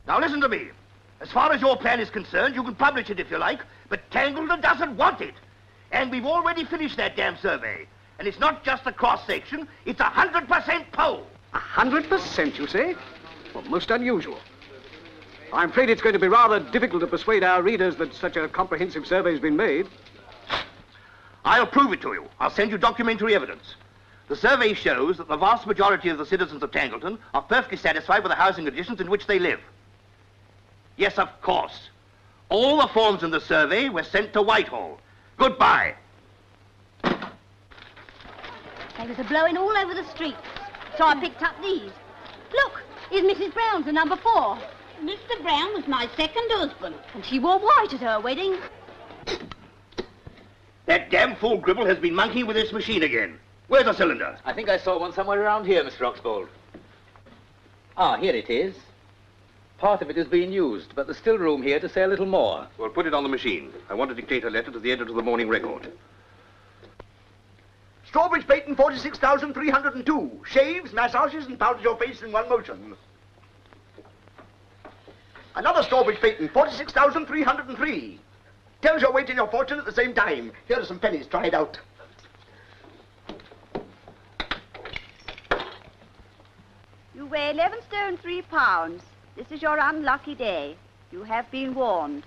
Now listen to me. As far as your plan is concerned, you can publish it if you like, but Tangleton doesn't want it. And we've already finished that damn survey. And it's not just a cross-section, it's 100% poll. 100%, you say? Well, most unusual. I'm afraid it's going to be rather difficult to persuade our readers that such a comprehensive survey has been made. I'll prove it to you. I'll send you documentary evidence. The survey shows that the vast majority of the citizens of Tangleton are perfectly satisfied with the housing conditions in which they live. Yes, of course. All the forms in the survey were sent to Whitehall. Goodbye. They was a-blowing all over the streets, so I picked up these. Look, here's Mrs. Brown's, the number 4. Mr. Brown was my second husband, and she wore white at her wedding. That damn fool Gribble has been monkeying with this machine again. Where's the cylinder? I think I saw one somewhere around here, Mr. Oxbold. Ah, here it is. Part of it is being used, but there's still room here to say a little more. Well, put it on the machine. I want to dictate a letter to the editor of the Morning Record. Strawbridge patent 46,302. Shaves, massages, and powders your face in one motion. Another Strawbridge patent 46,303. Tells your weight and your fortune at the same time. Here are some pennies. Try it out. You weigh 11 stone 3 pounds. This is your unlucky day. You have been warned.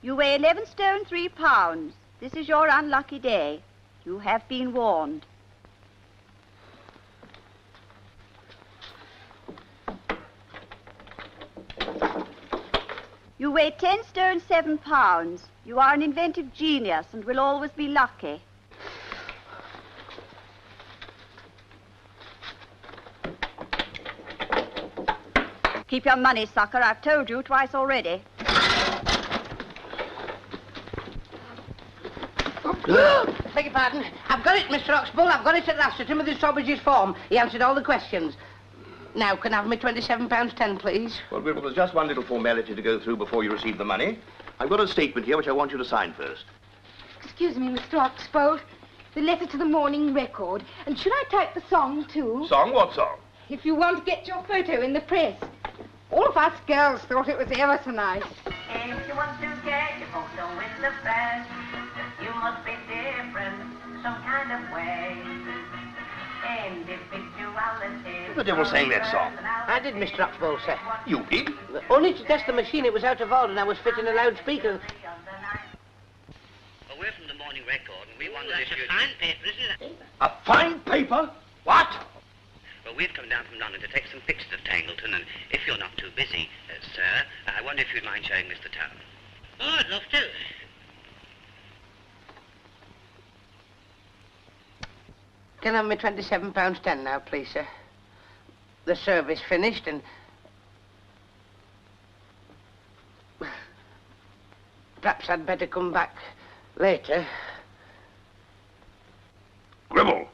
You weigh 11 stone 3 pounds. This is your unlucky day. You have been warned. You weigh 10 stone 7 pounds. You are an inventive genius and will always be lucky. Keep your money, sucker. I've told you twice already. Beg your pardon. I've got it, Mr. Oxbull. I've got it at last. Sir Timothy Strawbridge's form. He answered all the questions. Now, can I have me £27.10, please? Well, Gribble, there's just one little formality to go through before you receive the money. I've got a statement here which I want you to sign first. Excuse me, Mr. Oxbold. The letter to the Morning Record. And should I type the song, too? Song? What song? If you want to get your photo in the press. All of us girls thought it was ever so nice. If you want to get your photo in the press, you must be different, some kind of way. Individuality. Who the devil sang that song? I did, Mr. Oxbold, sir. You did? Only to test the machine. It was out of order and I was fitting a loudspeaker. Well, we're from the Morning Record, and we wondered if you'd... That's a fine paper, isn't it? A fine paper? What? Well, we've come down from London to take some pictures of Tangleton, and if you're not too busy, sir, I wonder if you'd mind showing us the town. Oh, I'd love to. Can I have me £27.10 now, please, sir? The service finished and... Perhaps I'd better come back later. Gribble.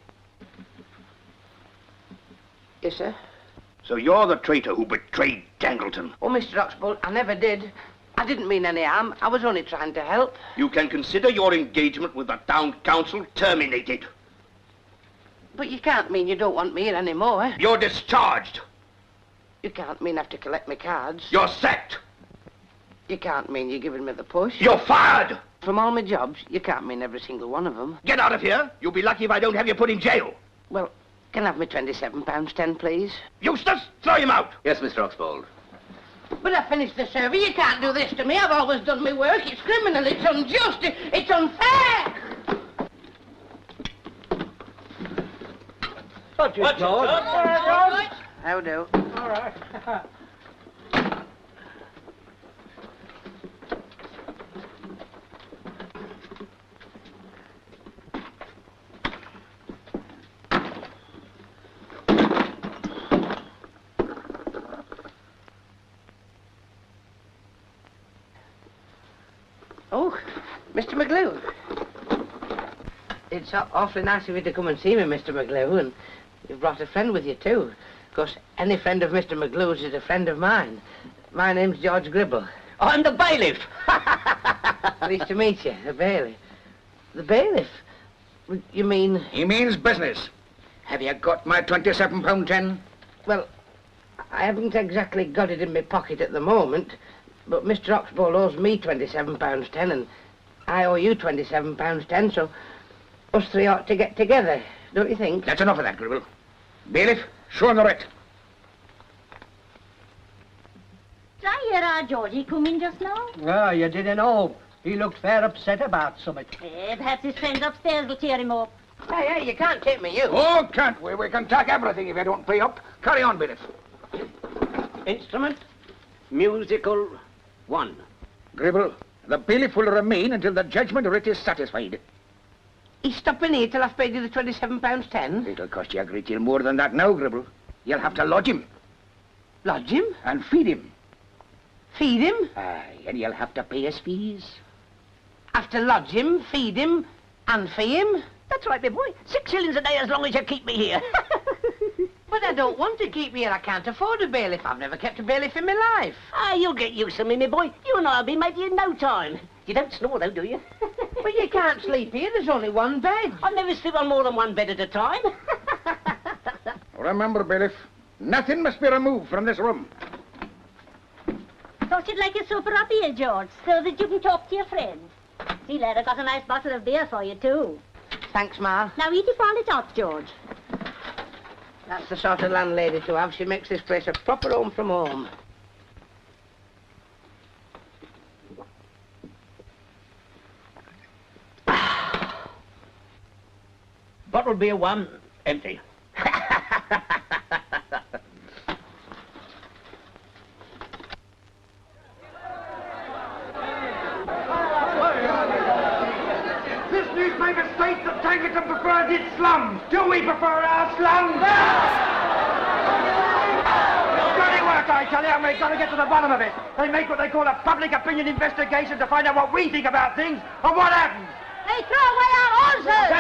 Yes, sir? So you're the traitor who betrayed Tangleton. Oh, Mr. Oxbold, I never did. I didn't mean any harm. I was only trying to help. You can consider your engagement with the town council terminated. But you can't mean you don't want me here anymore. You're discharged. You can't mean I have to collect my cards. You're sacked. You can't mean you're giving me the push. You're fired. From all my jobs, you can't mean every single one of them. Get out of here. You'll be lucky if I don't have you put in jail. Well, can I have me £27.10, please? Eustace, throw him out. Yes, Mr. Oxbold. But I finished the survey. You can't do this to me. I've always done my work. It's criminal. It's unjust. It's unfair. Watch it, George. How do? All right. Oh, Mr. McGlew. It's awfully nice of you to come and see me, Mr. McGlew, and you've brought a friend with you, too. Of course, any friend of Mr. McGlew's is a friend of mine. My name's George Gribble. I'm the bailiff. Pleased to meet you, the bailiff. The bailiff? You mean... He means business. Have you got my £27.10? Well, I haven't exactly got it in my pocket at the moment, but Mr. Oxbold owes me £27.10, and I owe you £27.10, so us three ought to get together, don't you think? That's enough of that, Gribble. Bailiff, show him the writ. Did I hear our Georgie come in just now? Ah, you didn't know. He looked fair upset about something. Perhaps his friends upstairs will cheer him up. Hey, you can't take me, you. Oh, can't we? We can take everything if you don't pay up. Carry on, Bailiff. Instrument, musical 1. Gribble, the bailiff will remain until the judgment writ is satisfied. He's stopping here till I've paid you the £27.10? It'll cost you a great deal more than that now, Gribble. You'll have to lodge him. Lodge him? And feed him. Feed him? Aye, and you'll have to pay his fees. Have to lodge him, feed him, and fee him? That's right, my boy. 6 shillings a day as long as you keep me here. But I don't want to keep you here. I can't afford a bailiff. I've never kept a bailiff in my life. Ah, you'll get used to me, my boy. You and I'll be mates in no time. You don't snore, though, do you? But you can't sleep here. There's only one bed. I never sleep on more than one bed at a time. Remember, Bailiff, nothing must be removed from this room. Thought you'd like a sofa up here, George, so that you can talk to your friends. See, lad, I got a nice bottle of beer for you, too. Thanks, Ma. Now eat it while it's hot, George. That's the sort of landlady to have. She makes this place a proper home from home. Bottle beer 1, empty. bloody slums. Do we prefer our slums? Bloody work, I tell you, and we've got to get to the bottom of it. They make what they call a public opinion investigation to find out what we think about things and what happens. They throw away our horses!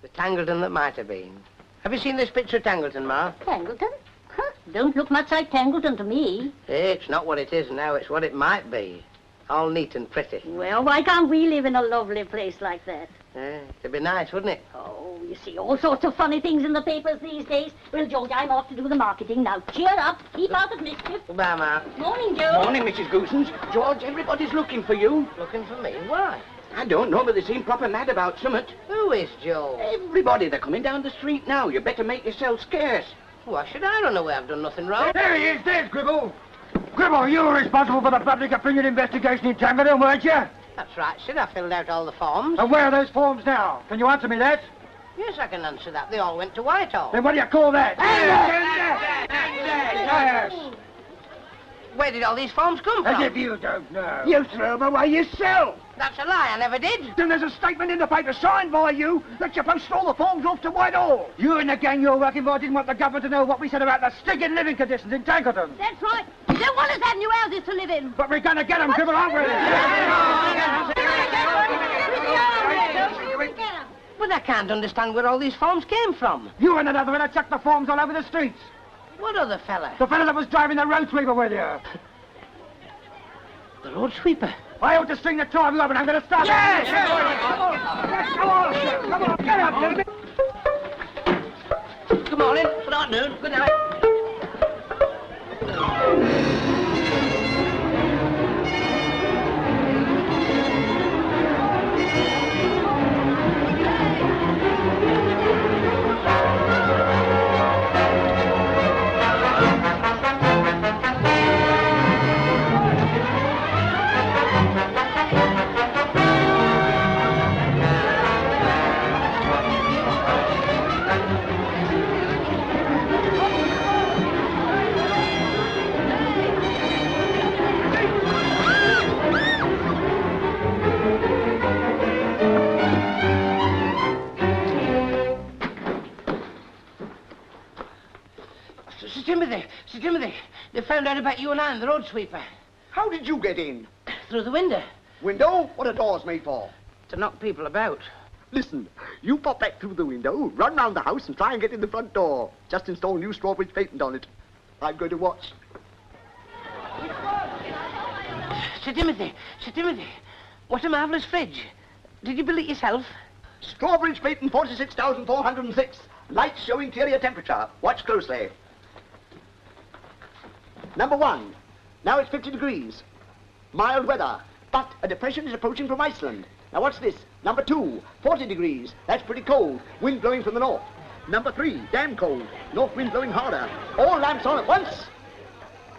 The Tangleton that might have been. Have you seen this picture of Tangleton, Ma? Tangleton? Huh, don't look much like Tangleton to me. It's not what it is now, it's what it might be. All neat and pretty. Well, why can't we live in a lovely place like that? It'd be nice, wouldn't it? Oh, you see all sorts of funny things in the papers these days. Well, George, I'm off to do the marketing now. Cheer up. Keep out of mischief. Goodbye, Ma. Morning, Joe. Morning, Mrs. Goosens. George, everybody's looking for you. Looking for me? Why? I don't know, but they seem proper mad about summit. Who is Joe? Everybody, they're coming down the street now. You better make yourself scarce. Why should I run away? I've done nothing wrong. There he is, there's Gribble. Gribble, you were responsible for the public opinion investigation in Tangleton, weren't you? That's right, Sid. I filled out all the forms. And where are those forms now? Can you answer me that? Yes, I can answer that. They all went to Whitehall. Then what do you call that? Yes. Where did all these forms come from? As if you don't know. You threw them away yourself. That's a lie. I never did. Then there's a statement in the paper signed by you that you posted all the forms off to Whitehall. You and the gang you're working for didn't want the government to know what we said about the stinking living conditions in Tangleton. That's right. They don't want us to have new houses to live in. But we're going to get them, Gribble, aren't we? But I can't understand where all these forms came from. You and another one chucked the forms all over the streets. What other fella? The fella that was driving the road sweeper with you. The road sweeper? I ought to string the two of you up and I'm going to stop. Yes! Come on, come on, get up, little bit. Good morning. Good afternoon. Good night. Sir Timothy, they found out about you and I and the road sweeper. How did you get in? Through the window. Window? What are doors made for? To knock people about. Listen, you pop back through the window, run round the house and try and get in the front door. Just install new strawberry patent on it. I'm going to watch. Sir Timothy, what a marvellous fridge. Did you build it yourself? Strawberry patent 46,406. Lights show interior temperature. Watch closely. Number 1. Now it's 50 degrees. Mild weather. But a depression is approaching from Iceland. Now what's this? Number 2. 40 degrees. That's pretty cold. Wind blowing from the north. Number 3. Damn cold. North wind blowing harder. All lamps on at once.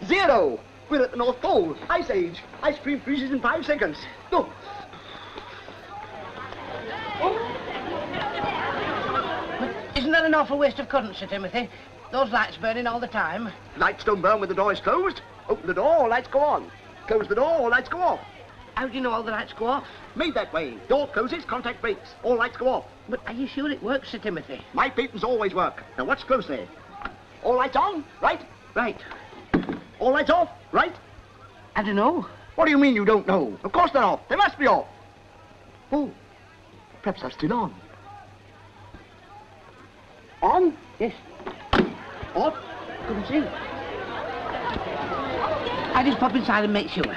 0. We're at the North Pole. Ice age. Ice cream freezes in 5 seconds. Look. Isn't that an awful waste of current, Sir Timothy? Those lights burning all the time. Lights don't burn when the door is closed. Open the door, lights go on. Close the door, lights go off. How do you know all the lights go off? Made that way. Door closes, contact breaks. All lights go off. But are you sure it works, Sir Timothy? My patents always work. Now watch closely. All lights on, right? Right. All lights off, right? I don't know. What do you mean you don't know? Of course they're off. They must be off. Oh, perhaps they're still on. On? Yes. Off? Couldn't see. I just pop inside and make sure.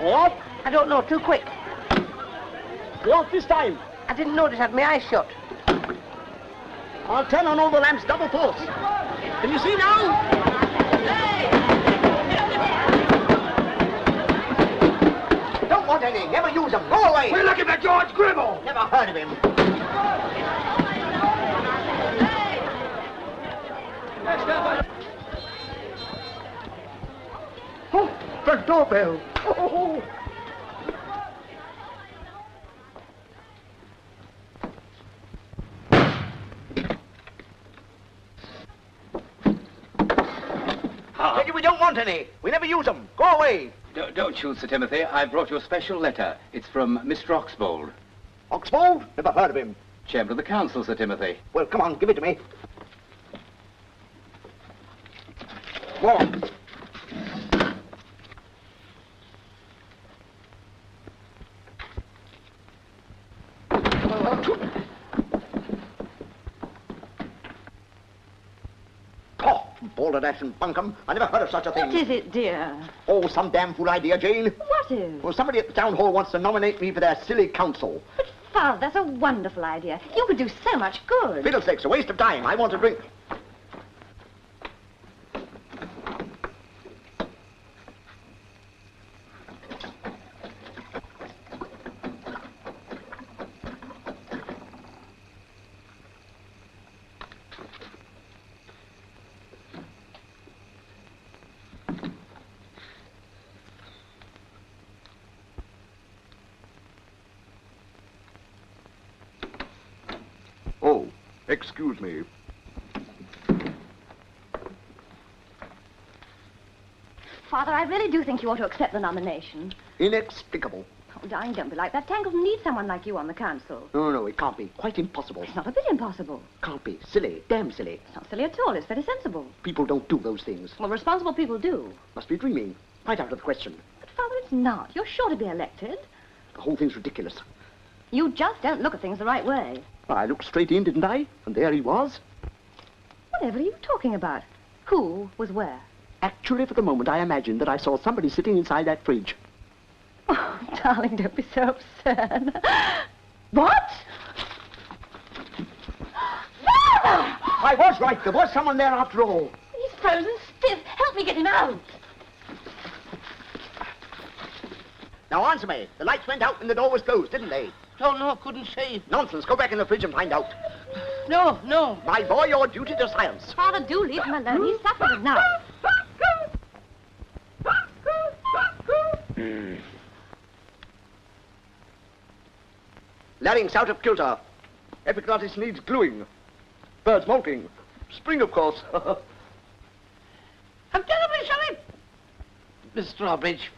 Off? I don't know, too quick. They're off this time. I didn't notice I had my eyes shut. I'll turn on all the lamps double force. Can you see now? Don't want any. Never use them. Go away. We're looking for George Gribble. Never heard of him. Oh, front doorbell. Oh. don't want any. We never use them. Go away. Don't shoot, Sir Timothy. I brought you a special letter. It's from Mr. Oxbold. Oxbold? Never heard of him. Chairman of the Council, Sir Timothy. Well, come on, give it to me. Go on. Balderdash and bunkum. I never heard of such a thing. What is it, dear? Oh, some damn fool idea, Jane. What is? Well, somebody at the town hall wants to nominate me for their silly council. But, Father, that's a wonderful idea. You could do so much good. Fiddlesticks, a waste of time. I want to drink. Oh, excuse me. Father, I really do think you ought to accept the nomination. Inexplicable. Oh, darling, don't be like that. Tangleton needs someone like you on the council. No, it can't be. Quite impossible. It's not a bit impossible. Can't be. Silly. Damn silly. It's not silly at all. It's very sensible. People don't do those things. Well, responsible people do. Must be dreaming. Quite out of the question. But, Father, it's not. You're sure to be elected. The whole thing's ridiculous. You just don't look at things the right way. I looked straight in, didn't I? And there he was. Whatever are you talking about? Who was where? Actually, for the moment, I imagined that I saw somebody sitting inside that fridge. Oh, darling, don't be so absurd. What? Father! I was right. There was someone there after all. He's frozen stiff. Help me get him out. Now answer me. The lights went out when the door was closed, didn't they? Don't know, couldn't see. Nonsense. Go back in the fridge and find out. No. My boy, your duty to silence. Father, do leave him alone. He's suffering enough. Larynx out of kilter. Epiglottis needs gluing. Birds molting. Spring, of course. I'm terribly sorry, Miss Strawbridge.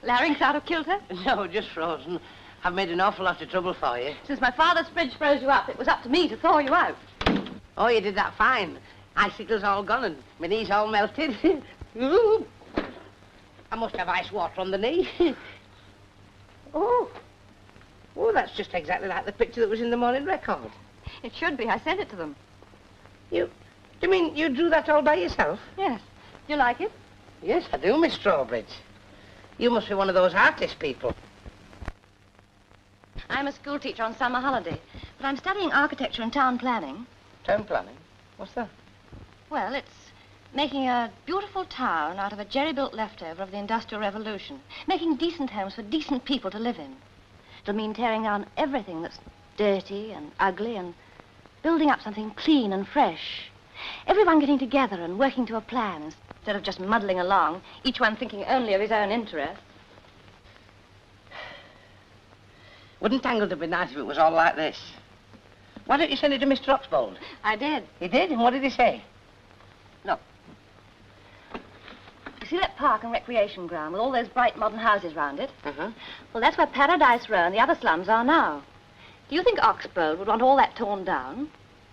Larynx out of kilter? No, just frozen. I've made an awful lot of trouble for you. Since my father's fridge froze you up, it was up to me to thaw you out. Oh, you did that fine. Icicles all gone and my knees all melted. I must have ice water on the knee. Oh, that's just exactly like the picture that was in the Morning Record. It should be. I sent it to them. You mean you drew that all by yourself? Yes. Do you like it? Yes, I do, Miss Strawbridge. You must be one of those artist people. I'm a school teacher on summer holiday, but I'm studying architecture and town planning. Town planning? What's that? Well, it's making a beautiful town out of a jerry-built leftover of the Industrial Revolution. Making decent homes for decent people to live in. It'll mean tearing down everything that's dirty and ugly and building up something clean and fresh. Everyone getting together and working to a plan instead of just muddling along, each one thinking only of his own interests. Wouldn't Tangleton be nice if it was all like this? Why don't you send it to Mr. Oxbold? I did. He did? And what did he say? Look. You see that park and recreation ground with all those bright modern houses round it? Uh-huh. Well, that's where Paradise Row and the other slums are now. Do you think Oxbold would want all that torn down?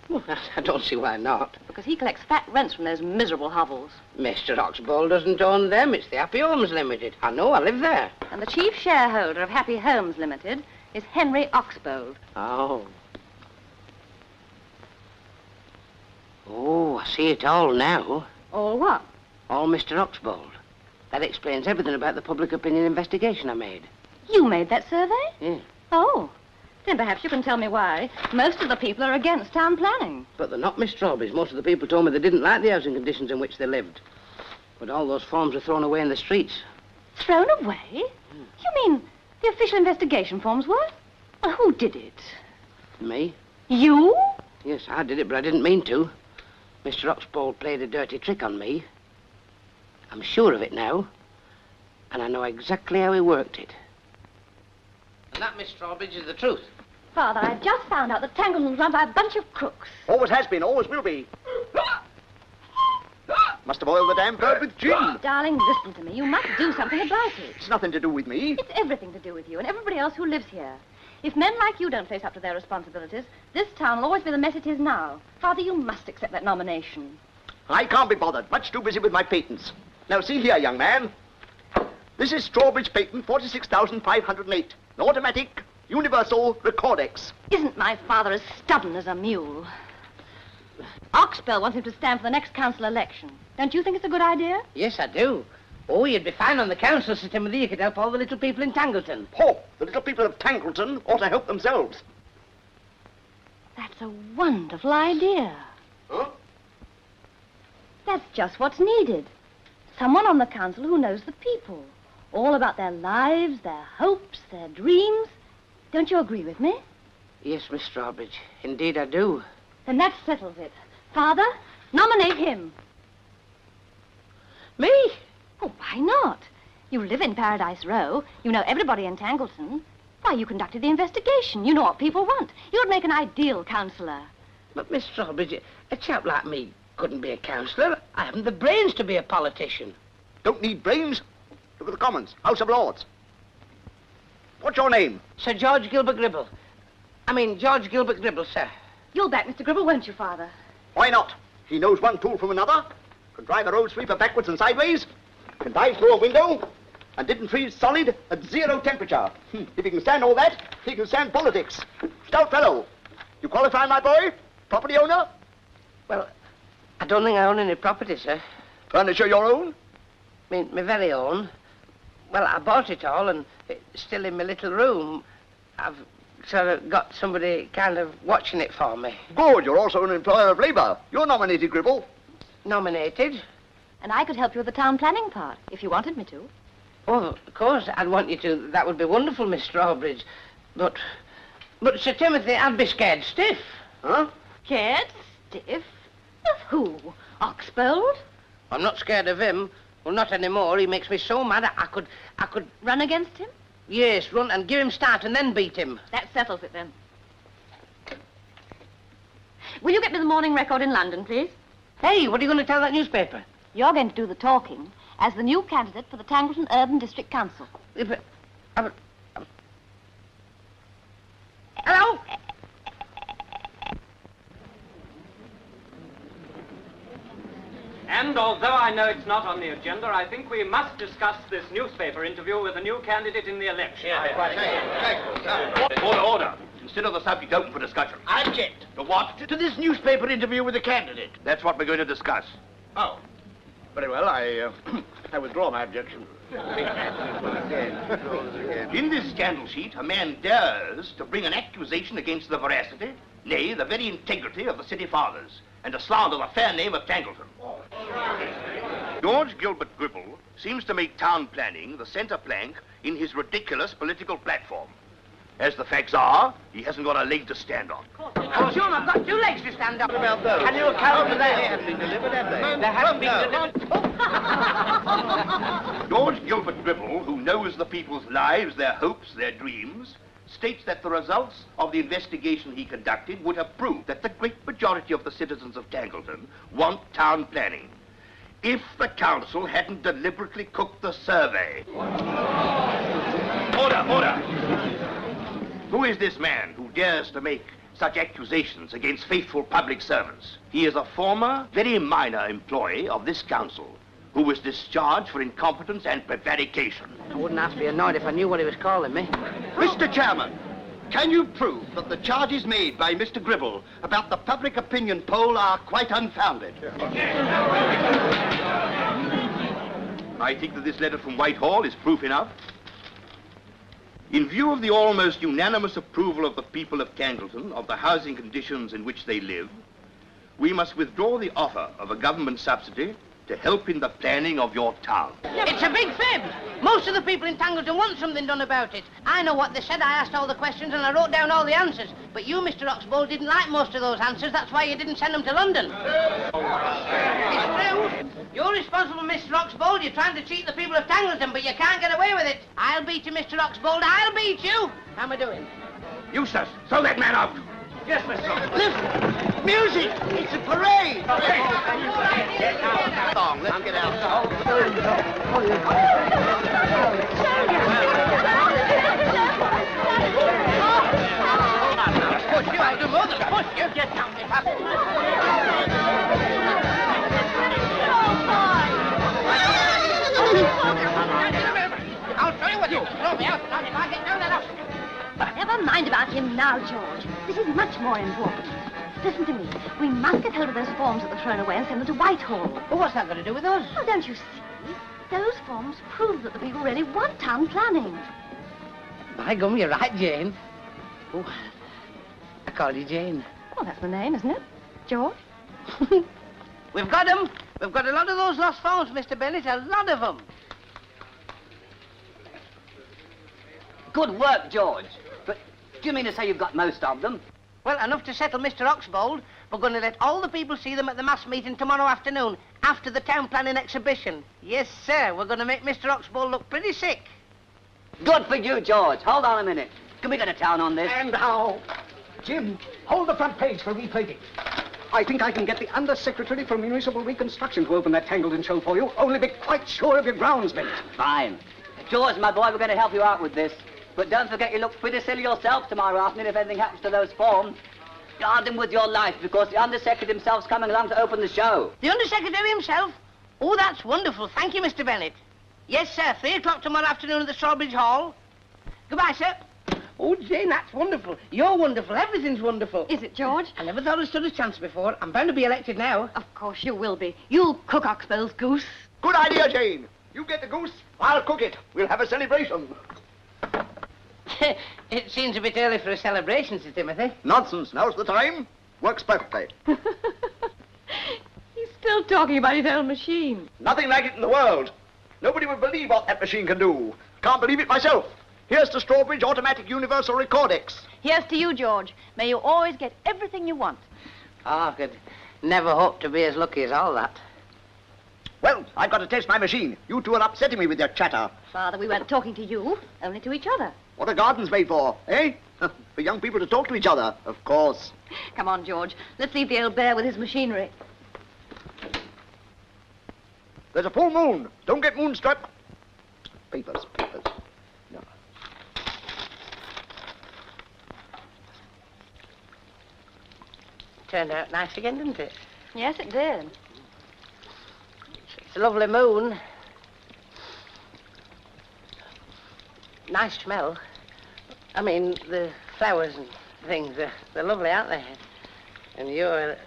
Well, I don't see why not. Because he collects fat rents from those miserable hovels. Mr. Oxbold doesn't own them. It's the Happy Homes Limited. I know, I live there. And the chief shareholder of Happy Homes Limited is Henry Oxbold. Oh. Oh, I see it all now. All what? All Mr. Oxbold. That explains everything about the public opinion investigation I made. You made that survey? Yeah. Oh. Then perhaps you can tell me why. Most of the people are against town planning. But they're not Miss Strawberries. Most of the people told me they didn't like the housing conditions in which they lived. But all those forms were thrown away in the streets. Thrown away? You mean the official investigation forms were? Well, who did it? Me? You? Yes, I did it, but I didn't mean to. Mr. Oxbold played a dirty trick on me. I'm sure of it now. And I know exactly how he worked it. And that, Miss Strawbridge, is the truth. Father, I've just found out that Tangleton's run by a bunch of crooks. Always has been, always will be. Must have oiled the damn bird with gin. Darling, listen to me. You must do something about it. It's nothing to do with me. It's everything to do with you and everybody else who lives here. If men like you don't face up to their responsibilities, this town will always be the mess it is now. Father, you must accept that nomination. I can't be bothered. Much too busy with my patents. Now, see here, young man. This is Strawbridge patent 46,508. An automatic, universal recordex. Isn't my father as stubborn as a mule? Oxbell wants him to stand for the next council election. Don't you think it's a good idea? Yes, I do. Oh, you'd be fine on the council, Sir Timothy. You could help all the little people in Tangleton. Oh, the little people of Tangleton ought to help themselves. That's a wonderful idea. Huh? That's just what's needed. Someone on the council who knows the people. All about their lives, their hopes, their dreams. Don't you agree with me? Yes, Miss Strawbridge. Indeed, I do. Then that settles it. Father, nominate him. Me? Oh, why not? You live in Paradise Row. You know everybody in Tangleton. Why, you conducted the investigation. You know what people want. You'd make an ideal councillor. But, Miss Strawbridge, a chap like me couldn't be a councillor. I haven't the brains to be a politician. Don't need brains. Look at the Commons, House of Lords. What's your name? Sir George Gilbert Gribble. George Gilbert Gribble, sir. You'll back Mr. Gribble, won't you, Father? Why not? He knows one tool from another, can drive a road sweeper backwards and sideways, can dive through a window, and didn't freeze solid at 0 temperature. If he can stand all that, he can stand politics. Stout fellow. You qualify, my boy? Property owner? Well, I don't think I own any property, sir. Furniture your own? My very own. Well, I bought it all, and it's still in my little room. I've sort of got somebody kind of watching it for me. Good, you're also an employer of labour. You're nominated, Gribble. Nominated? And I could help you with the town planning part, if you wanted me to. Oh, of course, I'd want you to. That would be wonderful, Miss Strawbridge. But, Sir Timothy, I'd be scared stiff. Huh? Scared stiff? Of who? Oxbold? I'm not scared of him. Well, not anymore. He makes me so mad I could... Run against him? Yes, run and give him start and then beat him. That settles it, then. Will you get me the Morning Record in London, please? Hey, what are you going to tell that newspaper? You're going to do the talking as the new candidate for the Tangleton Urban District Council. Hello? And although I know it's not on the agenda, I think we must discuss this newspaper interview with the new candidate in the election. Order. Consider the subject open for discussion. I object. To what? To this newspaper interview with the candidate. That's what we're going to discuss. Oh. Very well, I withdraw my objection. In this scandal sheet, a man dares to bring an accusation against the veracity, nay, the very integrity of the city fathers, and to slander the fair name of Tangleton. George Gilbert Gribble seems to make town planning the centre plank in his ridiculous political platform. As the facts are, he hasn't got a leg to stand on. I'm sure I've got 2 legs to stand up. Can you account for that? They haven't been delivered, have they? They haven't been delivered. George Gilbert Gribble, who knows the people's lives, their hopes, their dreams, states that the results of the investigation he conducted would have proved that the great majority of the citizens of Tangleton want town planning, if the council hadn't deliberately cooked the survey. Order! Who is this man who dares to make such accusations against faithful public servants? He is a former, very minor employee of this council, who was discharged for incompetence and prevarication. I wouldn't have to be annoyed if I knew what he was calling me. Mr. Chairman, can you prove that the charges made by Mr. Gribble about the public opinion poll are quite unfounded? I think that this letter from Whitehall is proof enough. In view of the almost unanimous approval of the people of Tangleton of the housing conditions in which they live, we must withdraw the offer of a government subsidy to help in the planning of your town. It's a big fib. Most of the people in Tangleton want something done about it. I know what they said. I asked all the questions and I wrote down all the answers. But you, Mr. Oxbold, didn't like most of those answers. That's why you didn't send them to London. It's true. You're responsible, Mr. Oxbold. You're trying to cheat the people of Tangleton, but you can't get away with it. I'll beat you, Mr. Oxbold. I'll beat you. How am I doing? Eustace, throw that man out. Yes, Mr. Oxbould. Listen! Music! It's a parade! Get on, let's get out. Push you, I'll do more than push you. Get down, get up. I'll show you what you throw me out. Now, if I get down enough. Never mind about him now, George. This is much more important. Listen to me. We must get hold of those forms that were thrown away and send them to Whitehall. Well, what's that got to do with us? Oh, don't you see? Those forms prove that the people really want town planning. By gum, you're right, Jane. Oh, I call you Jane. Well, that's the name, isn't it? George? We've got them. We've got a lot of those lost forms, Mr. Bennett, a lot of them. Good work, George. But do you mean to say you've got most of them? Well, enough to settle Mr. Oxbould. We're going to let all the people see them at the mass meeting tomorrow afternoon, after the town planning exhibition. Yes, sir, we're going to make Mr. Oxbould look pretty sick. Good for you, George. Hold on a minute. Can we go to town on this? And how? Jim, hold the front page for replating. I think I can get the Under-Secretary for Municipal Reconstruction to open that Tangleton show for you. Only be quite sure of your grounds, Bennett. Fine. George, my boy, we're going to help you out with this. But don't forget you look pretty silly yourself tomorrow afternoon if anything happens to those forms. Guard them with your life because the Under-Secretary himself's coming along to open the show. The Under-Secretary himself? Oh, that's wonderful. Thank you, Mr. Bennett. Yes, sir, 3 o'clock tomorrow afternoon at the Strawbridge Hall. Goodbye, sir. Oh, Jane, that's wonderful. You're wonderful. Everything's wonderful. Is it, George? I never thought I stood a chance before. I'm bound to be elected now. Of course you will be. You'll cook Oxbow's goose. Good idea, Jane. You get the goose, I'll cook it. We'll have a celebration. It seems a bit early for a celebration, Sir Timothy. Nonsense. Now's the time. Works perfectly. He's still talking about his own machine. Nothing like it in the world. Nobody would believe what that machine can do. Can't believe it myself. Here's the Strawbridge Automatic Universal Recordex. Here's to you, George. May you always get everything you want. I could never hope to be as lucky as all that. Well, I've got to test my machine. You two are upsetting me with your chatter. Father, we weren't talking to you, only to each other. What are gardens made for, eh? For young people to talk to each other, of course. Come on, George. Let's leave the old bear with his machinery. There's a full moon. Don't get moonstruck. Papers, papers. No. Turned out nice again, didn't it? Yes, it did. It's a lovely moon. Nice smell. I mean, the flowers and things, they're lovely, aren't they? And you're...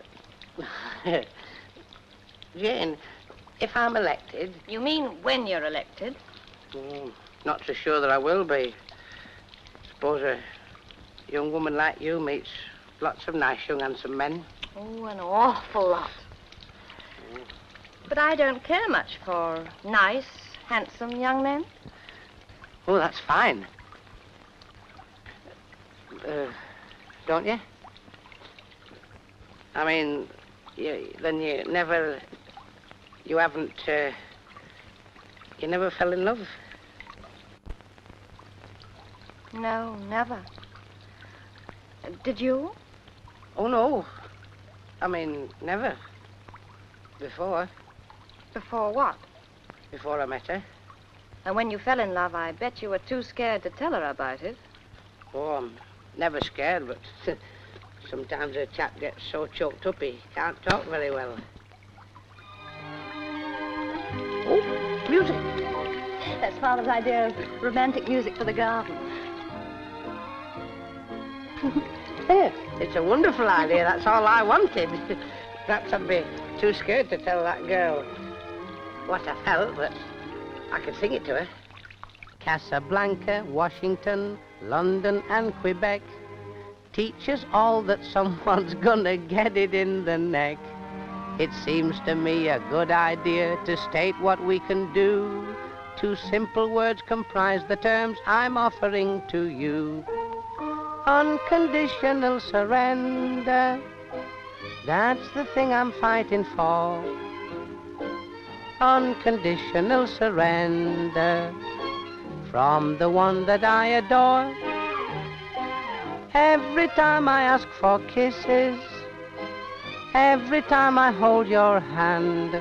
Jane, if I'm elected... You mean when you're elected? Not so sure that I will be. Suppose a young woman like you meets lots of nice young handsome men. Oh, an awful lot. But I don't care much for nice, handsome young men. Oh, that's fine. Don't you? I mean, then you never... You haven't, you never fell in love? No, never. Did you? Oh, no. I mean, never. Before. Before what? Before I met her. And when you fell in love, I bet you were too scared to tell her about it. Oh, I'm never scared, but sometimes a chap gets so choked up he can't talk very well. Oh, music. That's Father's idea of romantic music for the garden. Yes, it's a wonderful idea. That's all I wanted. Perhaps I'd be too scared to tell that girl what I felt, but I could sing it to her. Casablanca, Washington, London, and Quebec teach us all that someone's gonna get it in the neck. It seems to me a good idea to state what we can do. 2 simple words comprise the terms I'm offering to you. Unconditional surrender, that's the thing I'm fighting for. Unconditional surrender from the one that I adore. Every time I ask for kisses, every time I hold your hand,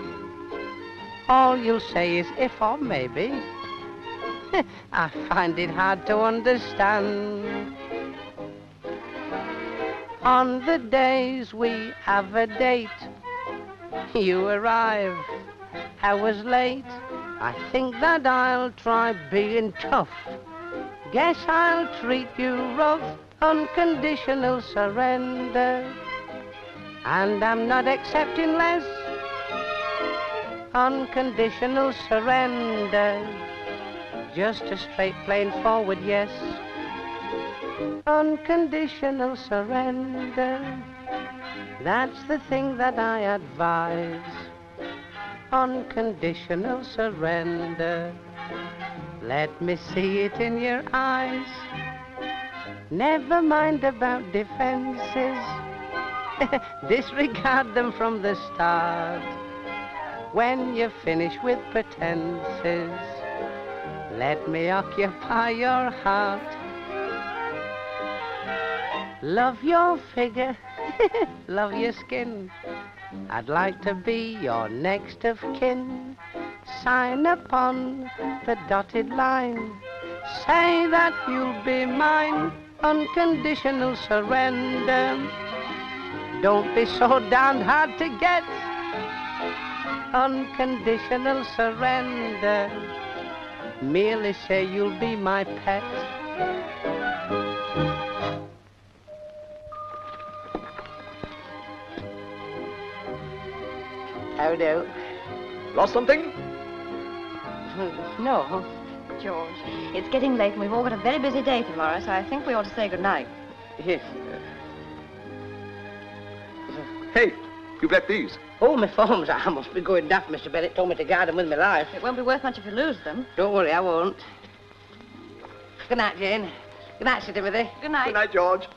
all you'll say is if or maybe. I find it hard to understand. On the days we have a date, you arrive hours late. I think that I'll try being tough. Guess I'll treat you rough. Unconditional surrender. And I'm not accepting less. Unconditional surrender. Just a straight, plain forward yes. Unconditional surrender. That's the thing that I advise. Unconditional surrender. Let me see it in your eyes. Never mind about defenses. Disregard them from the start. When you finish with pretenses, let me occupy your heart. Love your figure, love your skin. I'd like to be your next of kin. Sign upon the dotted line. Say that you'll be mine. Unconditional surrender. Don't be so darned hard to get. Unconditional surrender. Merely say you'll be my pet. How do? Lost something? No. George, it's getting late and we've all got a very busy day tomorrow, so I think we ought to say goodnight. Yes. Hey, you've left these. Oh, my forms. I must be going daft. Mr. Bennett told me to guard them with my life. It won't be worth much if you lose them. Don't worry, I won't. Good night, Jane. Good night, Sir Timothy. Good night. Good night, George.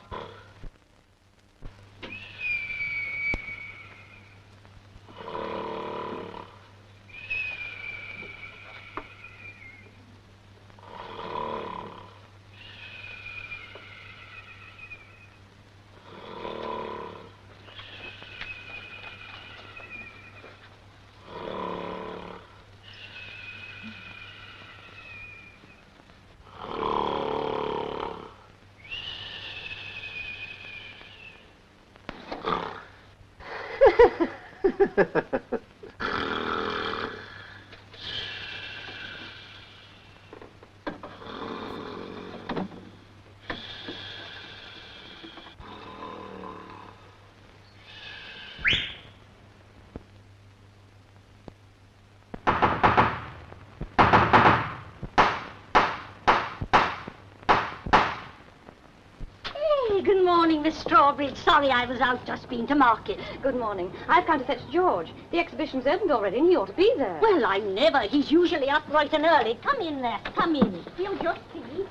Good morning, Miss Strawberry. Sorry I was out just been to market. Good morning. I've come to fetch George. The exhibition's opened already and he ought to be there. Well, I never. He's usually up bright and early. Come in there. Come in. You'll just see.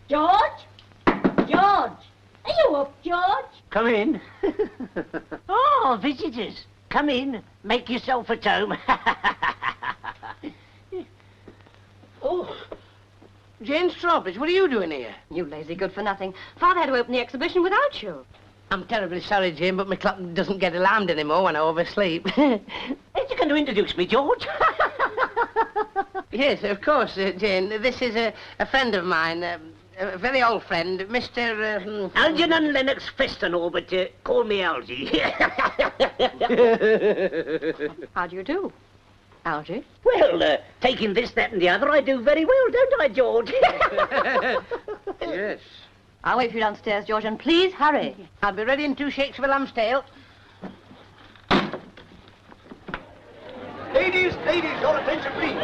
George? George? Are you up, George? Come in. Oh, visitors. Come in. Make yourself at home. Oh. Jane Strawbridge, what are you doing here? You lazy good-for-nothing. Father had to open the exhibition without you. I'm terribly sorry, Jane, but my clock doesn't get alarmed anymore when I oversleep. Ain't you going to introduce me, George? Yes, of course, Jane. This is a friend of mine, a very old friend, Mr. Algernon Lennox Festanor, but call me Algy. How do you do, Algy? Well, taking this, that, and the other, I do very well, don't I, George? Yes. I'll wait for you downstairs, George, and please hurry. I'll be ready in 2 shakes of a lamb's tail. Ladies, your attention, please.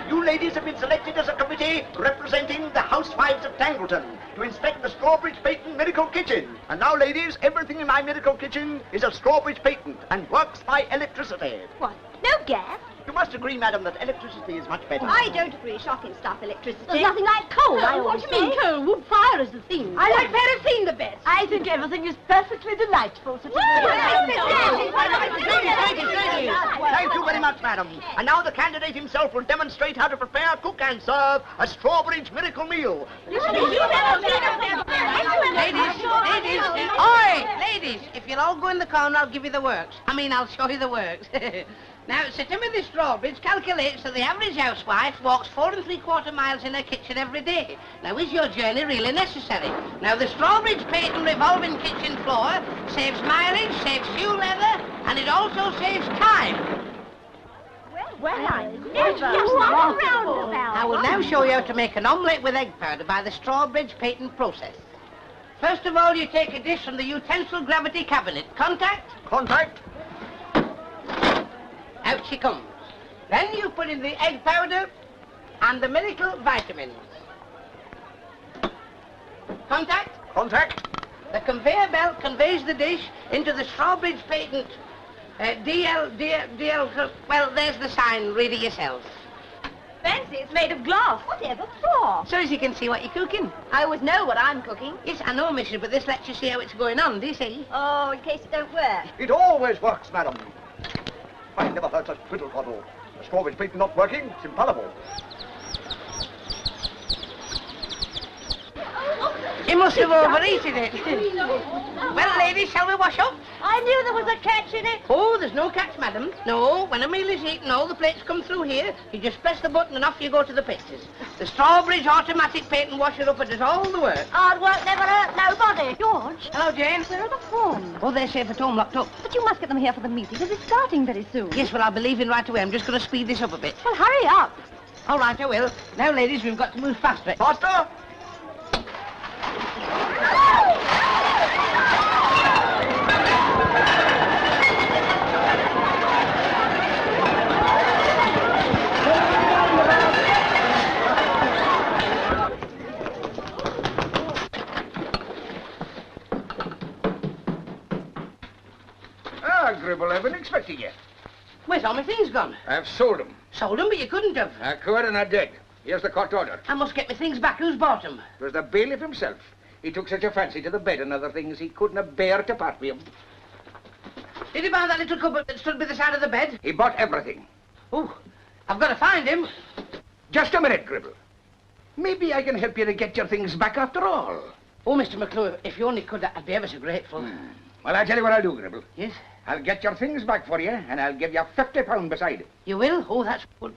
You ladies have been selected as a committee representing the housewives of Tangleton to inspect the Strawbridge Patent Medical Kitchen. And now, ladies, everything in my medical kitchen is a Strawbridge patent and works by electricity. What? No gas? You must agree, madam, that electricity is much better. I don't agree. Shocking stuff, electricity. There's nothing like coal, I always say. What do you mean coal? Wood fire is the thing. I like kerosene the best. I think everything is perfectly delightful. Thank you very much, madam. And now the candidate himself will demonstrate how to prepare, cook, and serve a Strawbridge miracle meal. Ladies, if you'll all go in the corner, I'll give you the works. I'll show you the works. Now, Sir Timothy Strawbridge calculates that the average housewife walks 4 3/4 miles in her kitchen every day. Now, is your journey really necessary? Now, the Strawbridge patent revolving kitchen floor saves mileage, saves fuel leather, and it also saves time. Well, I never. I will now show you how to make an omelette with egg powder by the Strawbridge patent process. First of all, you take a dish from the utensil gravity cabinet. Contact? Contact. Out she comes. Then you put in the egg powder and the miracle vitamins. Contact? Contact. The conveyor belt conveys the dish into the Strawbridge patent DL, well, there's the sign. Read it yourself. Fancy, it's made of glass. Whatever for? So as you can see what you're cooking. I always know what I'm cooking. Yes, I know, Missus, but this lets you see how it's going on, do you see? Oh, in case it don't work. It always works, madam. I never heard such twiddle toddle. The Strawbridge patent not working, it's infallible. You must have overeaten it. Well, ladies, shall we wash up? I knew there was a catch in it. Oh, there's no catch, madam. No, when a meal is eaten, all the plates come through here. You just press the button and off you go to the pastries. The Strawbridge automatic patent washer upper does all the work. Hard work never hurt nobody. George. Hello, Jane. Where are the forms? Oh, they're safe at home, locked up. But you must get them here for the meeting, because it's starting very soon. Yes, well, I'll be leaving right away. I'm just going to speed this up a bit. Well, hurry up. All right, I will. Now, ladies, we've got to move faster. Faster? Gribble, I've been expecting you. Where's all my things gone? I've sold them. Sold them, but you couldn't have. I could and I did. Here's the court order. I must get my things back. Who's bought them? It was the bailiff himself. He took such a fancy to the bed and other things he couldn't have bear to part with him. Did he buy that little cupboard that stood by the side of the bed? He bought everything. Oh, I've got to find him. Just a minute, Gribble. Maybe I can help you to get your things back after all. Oh, Mr. McClure, if you only could, I'd be ever so grateful. Well, I'll tell you what I'll do, Gribble. Yes? I'll get your things back for you, and I'll give you £50 beside it. You will? Oh, that's good.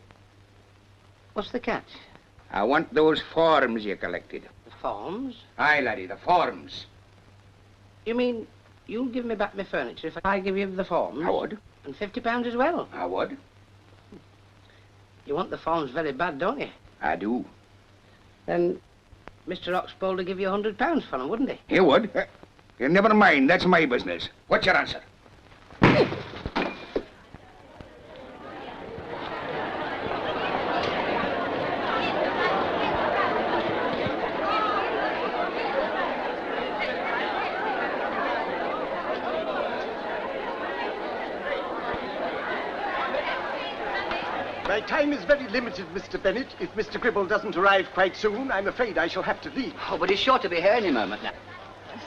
What's the catch? I want those forms you collected. The forms? Aye, laddie, the forms. You mean you'll give me back my furniture if I give you the forms? I would. And £50 as well? I would. You want the forms very bad, don't you? I do. Then Mr. Oxbould will give you £100 for them, wouldn't he? He would. Never mind, that's my business. What's your answer? My time is very limited, Mr. Bennett. If Mr. Gribble doesn't arrive quite soon, I'm afraid I shall have to leave. Oh, but he's sure to be here any moment now.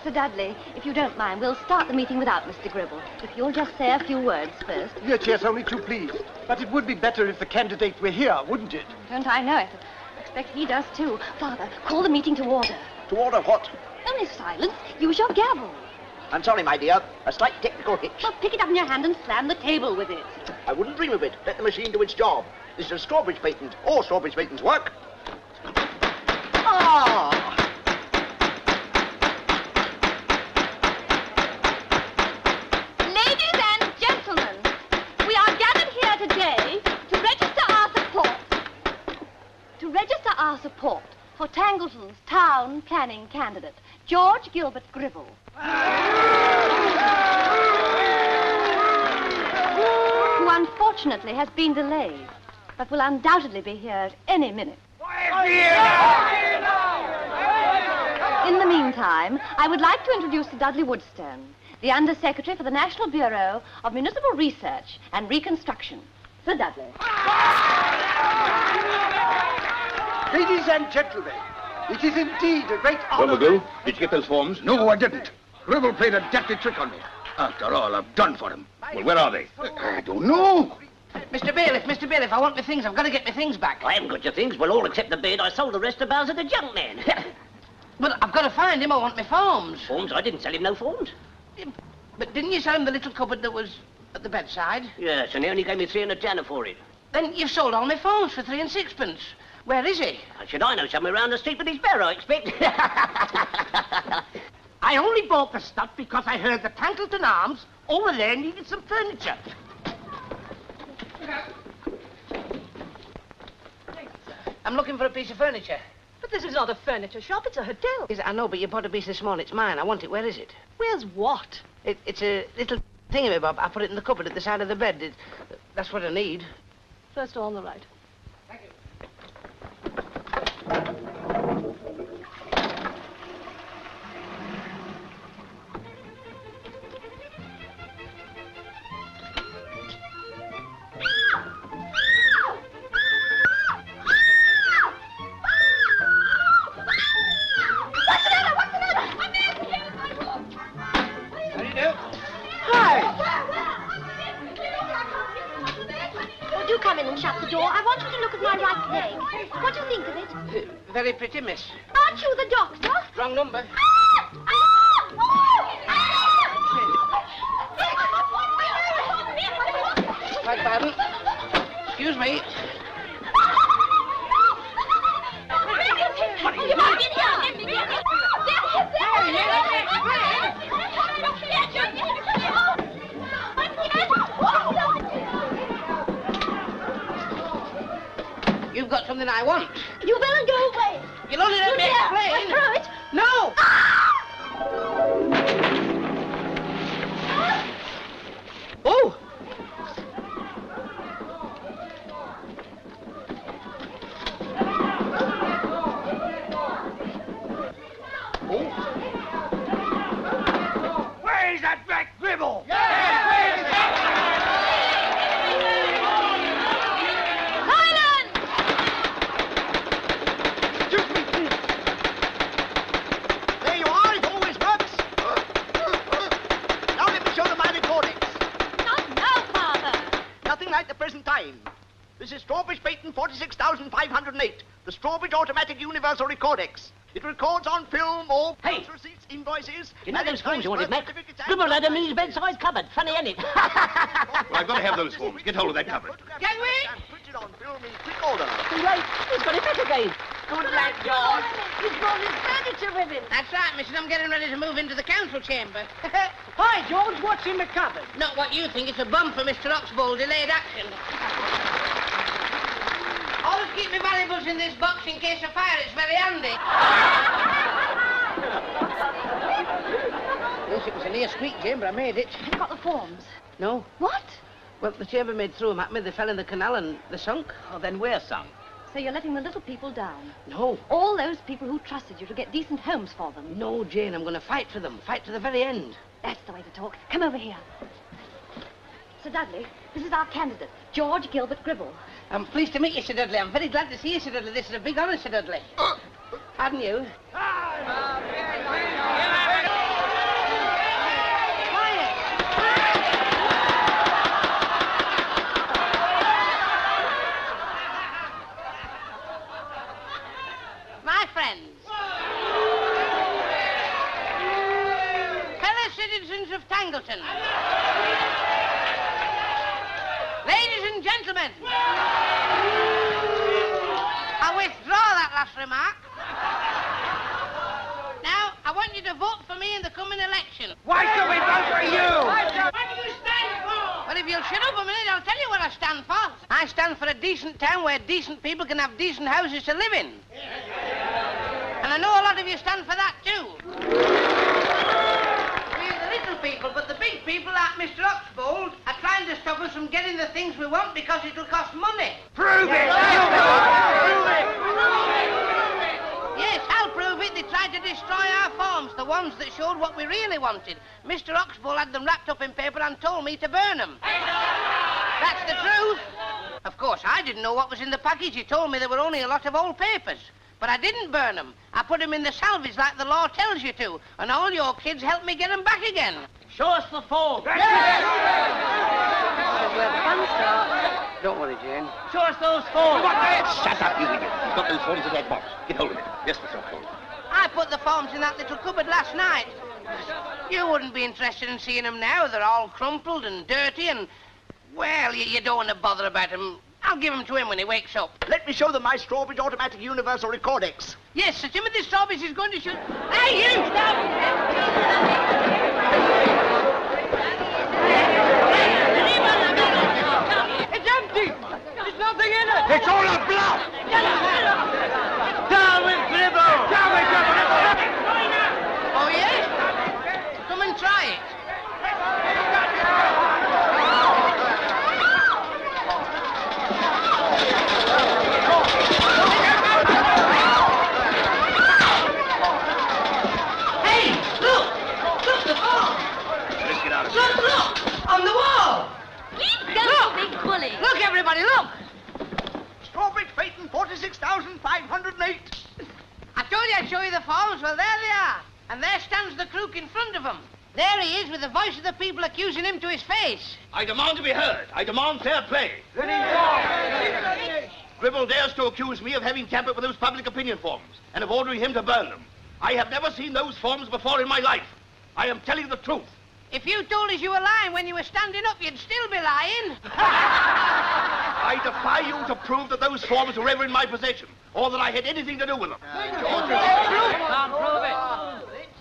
Sir Dudley, if you don't mind, we'll start the meeting without Mr. Gribble. If you'll just say a few words first. Yes, only too pleased. But it would be better if the candidate were here, wouldn't it? Don't I know it? I expect he does too. Father, call the meeting to order. To order what? Only silence. Use your gavel. I'm sorry, my dear. A slight technical hitch. Well, pick it up in your hand and slam the table with it. I wouldn't dream of it. Let the machine do its job. This is a Strawbridge patent. All Strawbridge patents work. Ah! Ladies and gentlemen, we are gathered here today to register our support. To register our support for Tangleton's town planning candidate, George Gilbert Gribble. Who unfortunately has been delayed, but will undoubtedly be here at any minute. In the meantime, I would like to introduce Sir Dudley Woodstone, the Under-Secretary for the National Bureau of Municipal Research and Reconstruction. Sir Dudley. Ladies and gentlemen, it is indeed a great Well, honor... Magoo, did you get those forms? No, I didn't. Gribble played a deadly trick on me. After all, I've done for him. Well, where are they? I don't know. Mr. Bailiff, I want my things. I've got to get my things back. I haven't got your things. Well, all except the bed. I sold the rest to Bowser the junk man. But I've got to find him. I want my forms. Forms? I didn't sell him no forms. But didn't you sell him the little cupboard that was at the bedside? Yes, and he only gave me 3 and a tanner for it. Then you've sold all my forms for 3 and 6pence. Where is he? Should I know, somewhere around the street with his bear, I expect. I only bought the stuff because I heard the Tankleton Arms over there needed some furniture. I'm looking for a piece of furniture. But this is not a furniture shop, it's a hotel. I know, but you bought a piece this morning. It's mine. I want it. Where is it? Where's what? It's a little thingamabob. I put it in the cupboard at the side of the bed. That's what I need. First door on the right. Very pretty, miss. Aren't you the doctor? Wrong number. Beg pardon. Excuse me. You've got something I want. You better go away. You'll only let me explain. Throw it. No. Oh. Where's that black gribble? There you are, it always works. Now let me show the minor codex. Not now, Father. Nothing like the present time. This is Strawbridge Patent 46,508, the Strawbridge Automatic Universal Recordex. It records on film all receipts, invoices... You know those forms you wanted, Mac? Scribbled had them in his bedside cupboard. Funny, ain't it? Well, I've got to have those forms. Get hold of that cupboard. Can we? Printed on film in quick order. Too late. He's got it back again. Good lad, George. He's brought his furniture with him. That's right, miss, and I'm getting ready to move into the council chamber. Hi, George. What's in the cupboard? Not what you think. It's a bum for Mr. Oxbould, delayed action. Always keep my valuables in this box in case of fire. It's very handy. Yes, it was a near squeak, Jim, but I made it. You've got the forms. No. What? Well, the chambermaid threw them at me. They fell in the canal and they sunk. Oh, then we're sunk. So you're letting the little people down? No. All those people who trusted you to get decent homes for them? No, Jane, I'm going to fight for them. Fight to the very end. That's the way to talk. Come over here. Sir Dudley, this is our candidate, George Gilbert Gribble. I'm pleased to meet you, Sir Dudley. I'm very glad to see you, Sir Dudley. This is a big honour, Sir Dudley. Pardon you? My friends, fellow citizens of Tangleton, ladies and gentlemen, I withdraw that last remark. Now, I want you to vote for me in the coming election. Why should we vote for you? What do you stand for? Well, if you'll shut up a minute, I'll tell you what I stand for. I stand for a decent town where decent people can have decent houses to live in. And I know a lot of you stand for that, too. We're the little people, but the big people, like Mr. Oxbould, are trying to stop us from getting the things we want because it'll cost money. Prove it! Yes, I'll prove it. They tried to destroy our forms, the ones that showed what we really wanted. Mr. Oxbould had them wrapped up in paper and told me to burn them. That's the truth. course, I didn't know what was in the package. He told me there were only a lot of old papers. But I didn't burn them. I put them in the salvage like the law tells you to. And all your kids helped me get them back again. Show us the form. Yes! Don't worry, Jane. Show us those forms. Shut up, you idiot. You've got those forms in that box. Get hold of it. Yes, Mr. Oxbold. I put the forms in that little cupboard last night. You wouldn't be interested in seeing them now. They're all crumpled and dirty and, well, you don't want to bother about them. I'll give them to him when he wakes up. Let me show them my Strawbridge Automatic Universal Recordex. Yes, Sir Timothy Strawbridge is going to shoot. Hey, you! Stop! It's empty! There's nothing in it! It's all a bluff! Down with Gribble! Down with Gribble! Oh, yes? Come and try it. Hey, look! Look, the ball! Let's get out of here. Look! On the wall! Go, big bully. Look, everybody, look! Strawbridge patent 46,508. I told you I'd show you the forms. Well, there they are. And there stands the crook in front of them. There he is with the voice of the people accusing him to his face. I demand to be heard. I demand fair play. Gribble dares to accuse me of having tampered with those public opinion forms and of ordering him to burn them. I have never seen those forms before in my life. I am telling the truth. If you told us you were lying when you were standing up, you'd still be lying. I defy you to prove that those forms were ever in my possession, or that I had anything to do with them. Can't prove it.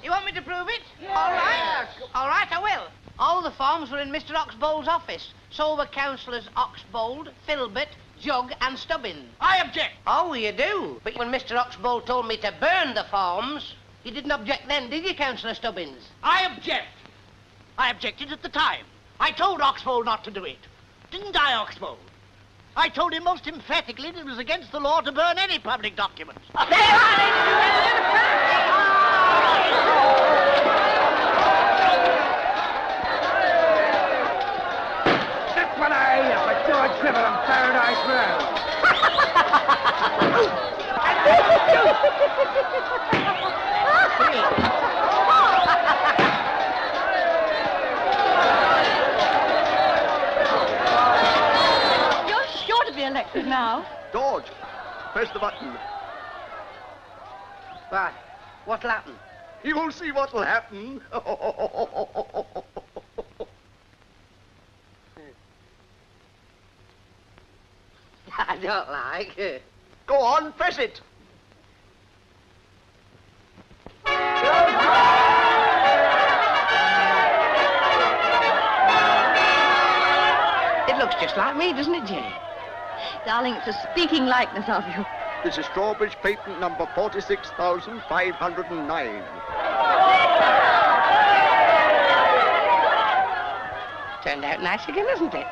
You want me to prove it? All right. All right, I will. All the forms were in Mr. Oxbold's office. So were Councillors Oxbold, Filbert, Jug and Stubbins. I object. Oh, you do? But when Mr. Oxbold told me to burn the forms, you didn't object then, did you, Councillor Stubbins? I object. I objected at the time. I told Oxbold not to do it. Didn't I, Oxbold? I told him most emphatically that it was against the law to burn any public documents. That's what I hear for George Gribble on Paradise You're sure to be elected now. George, press the button. What? What'll happen? You'll see what'll happen. I don't like. Go on, press it. It looks just like me, doesn't it, Jenny? Darling, it's a speaking likeness of you. This is Strawbridge patent number 46,509. Turned out nice again, hasn't it?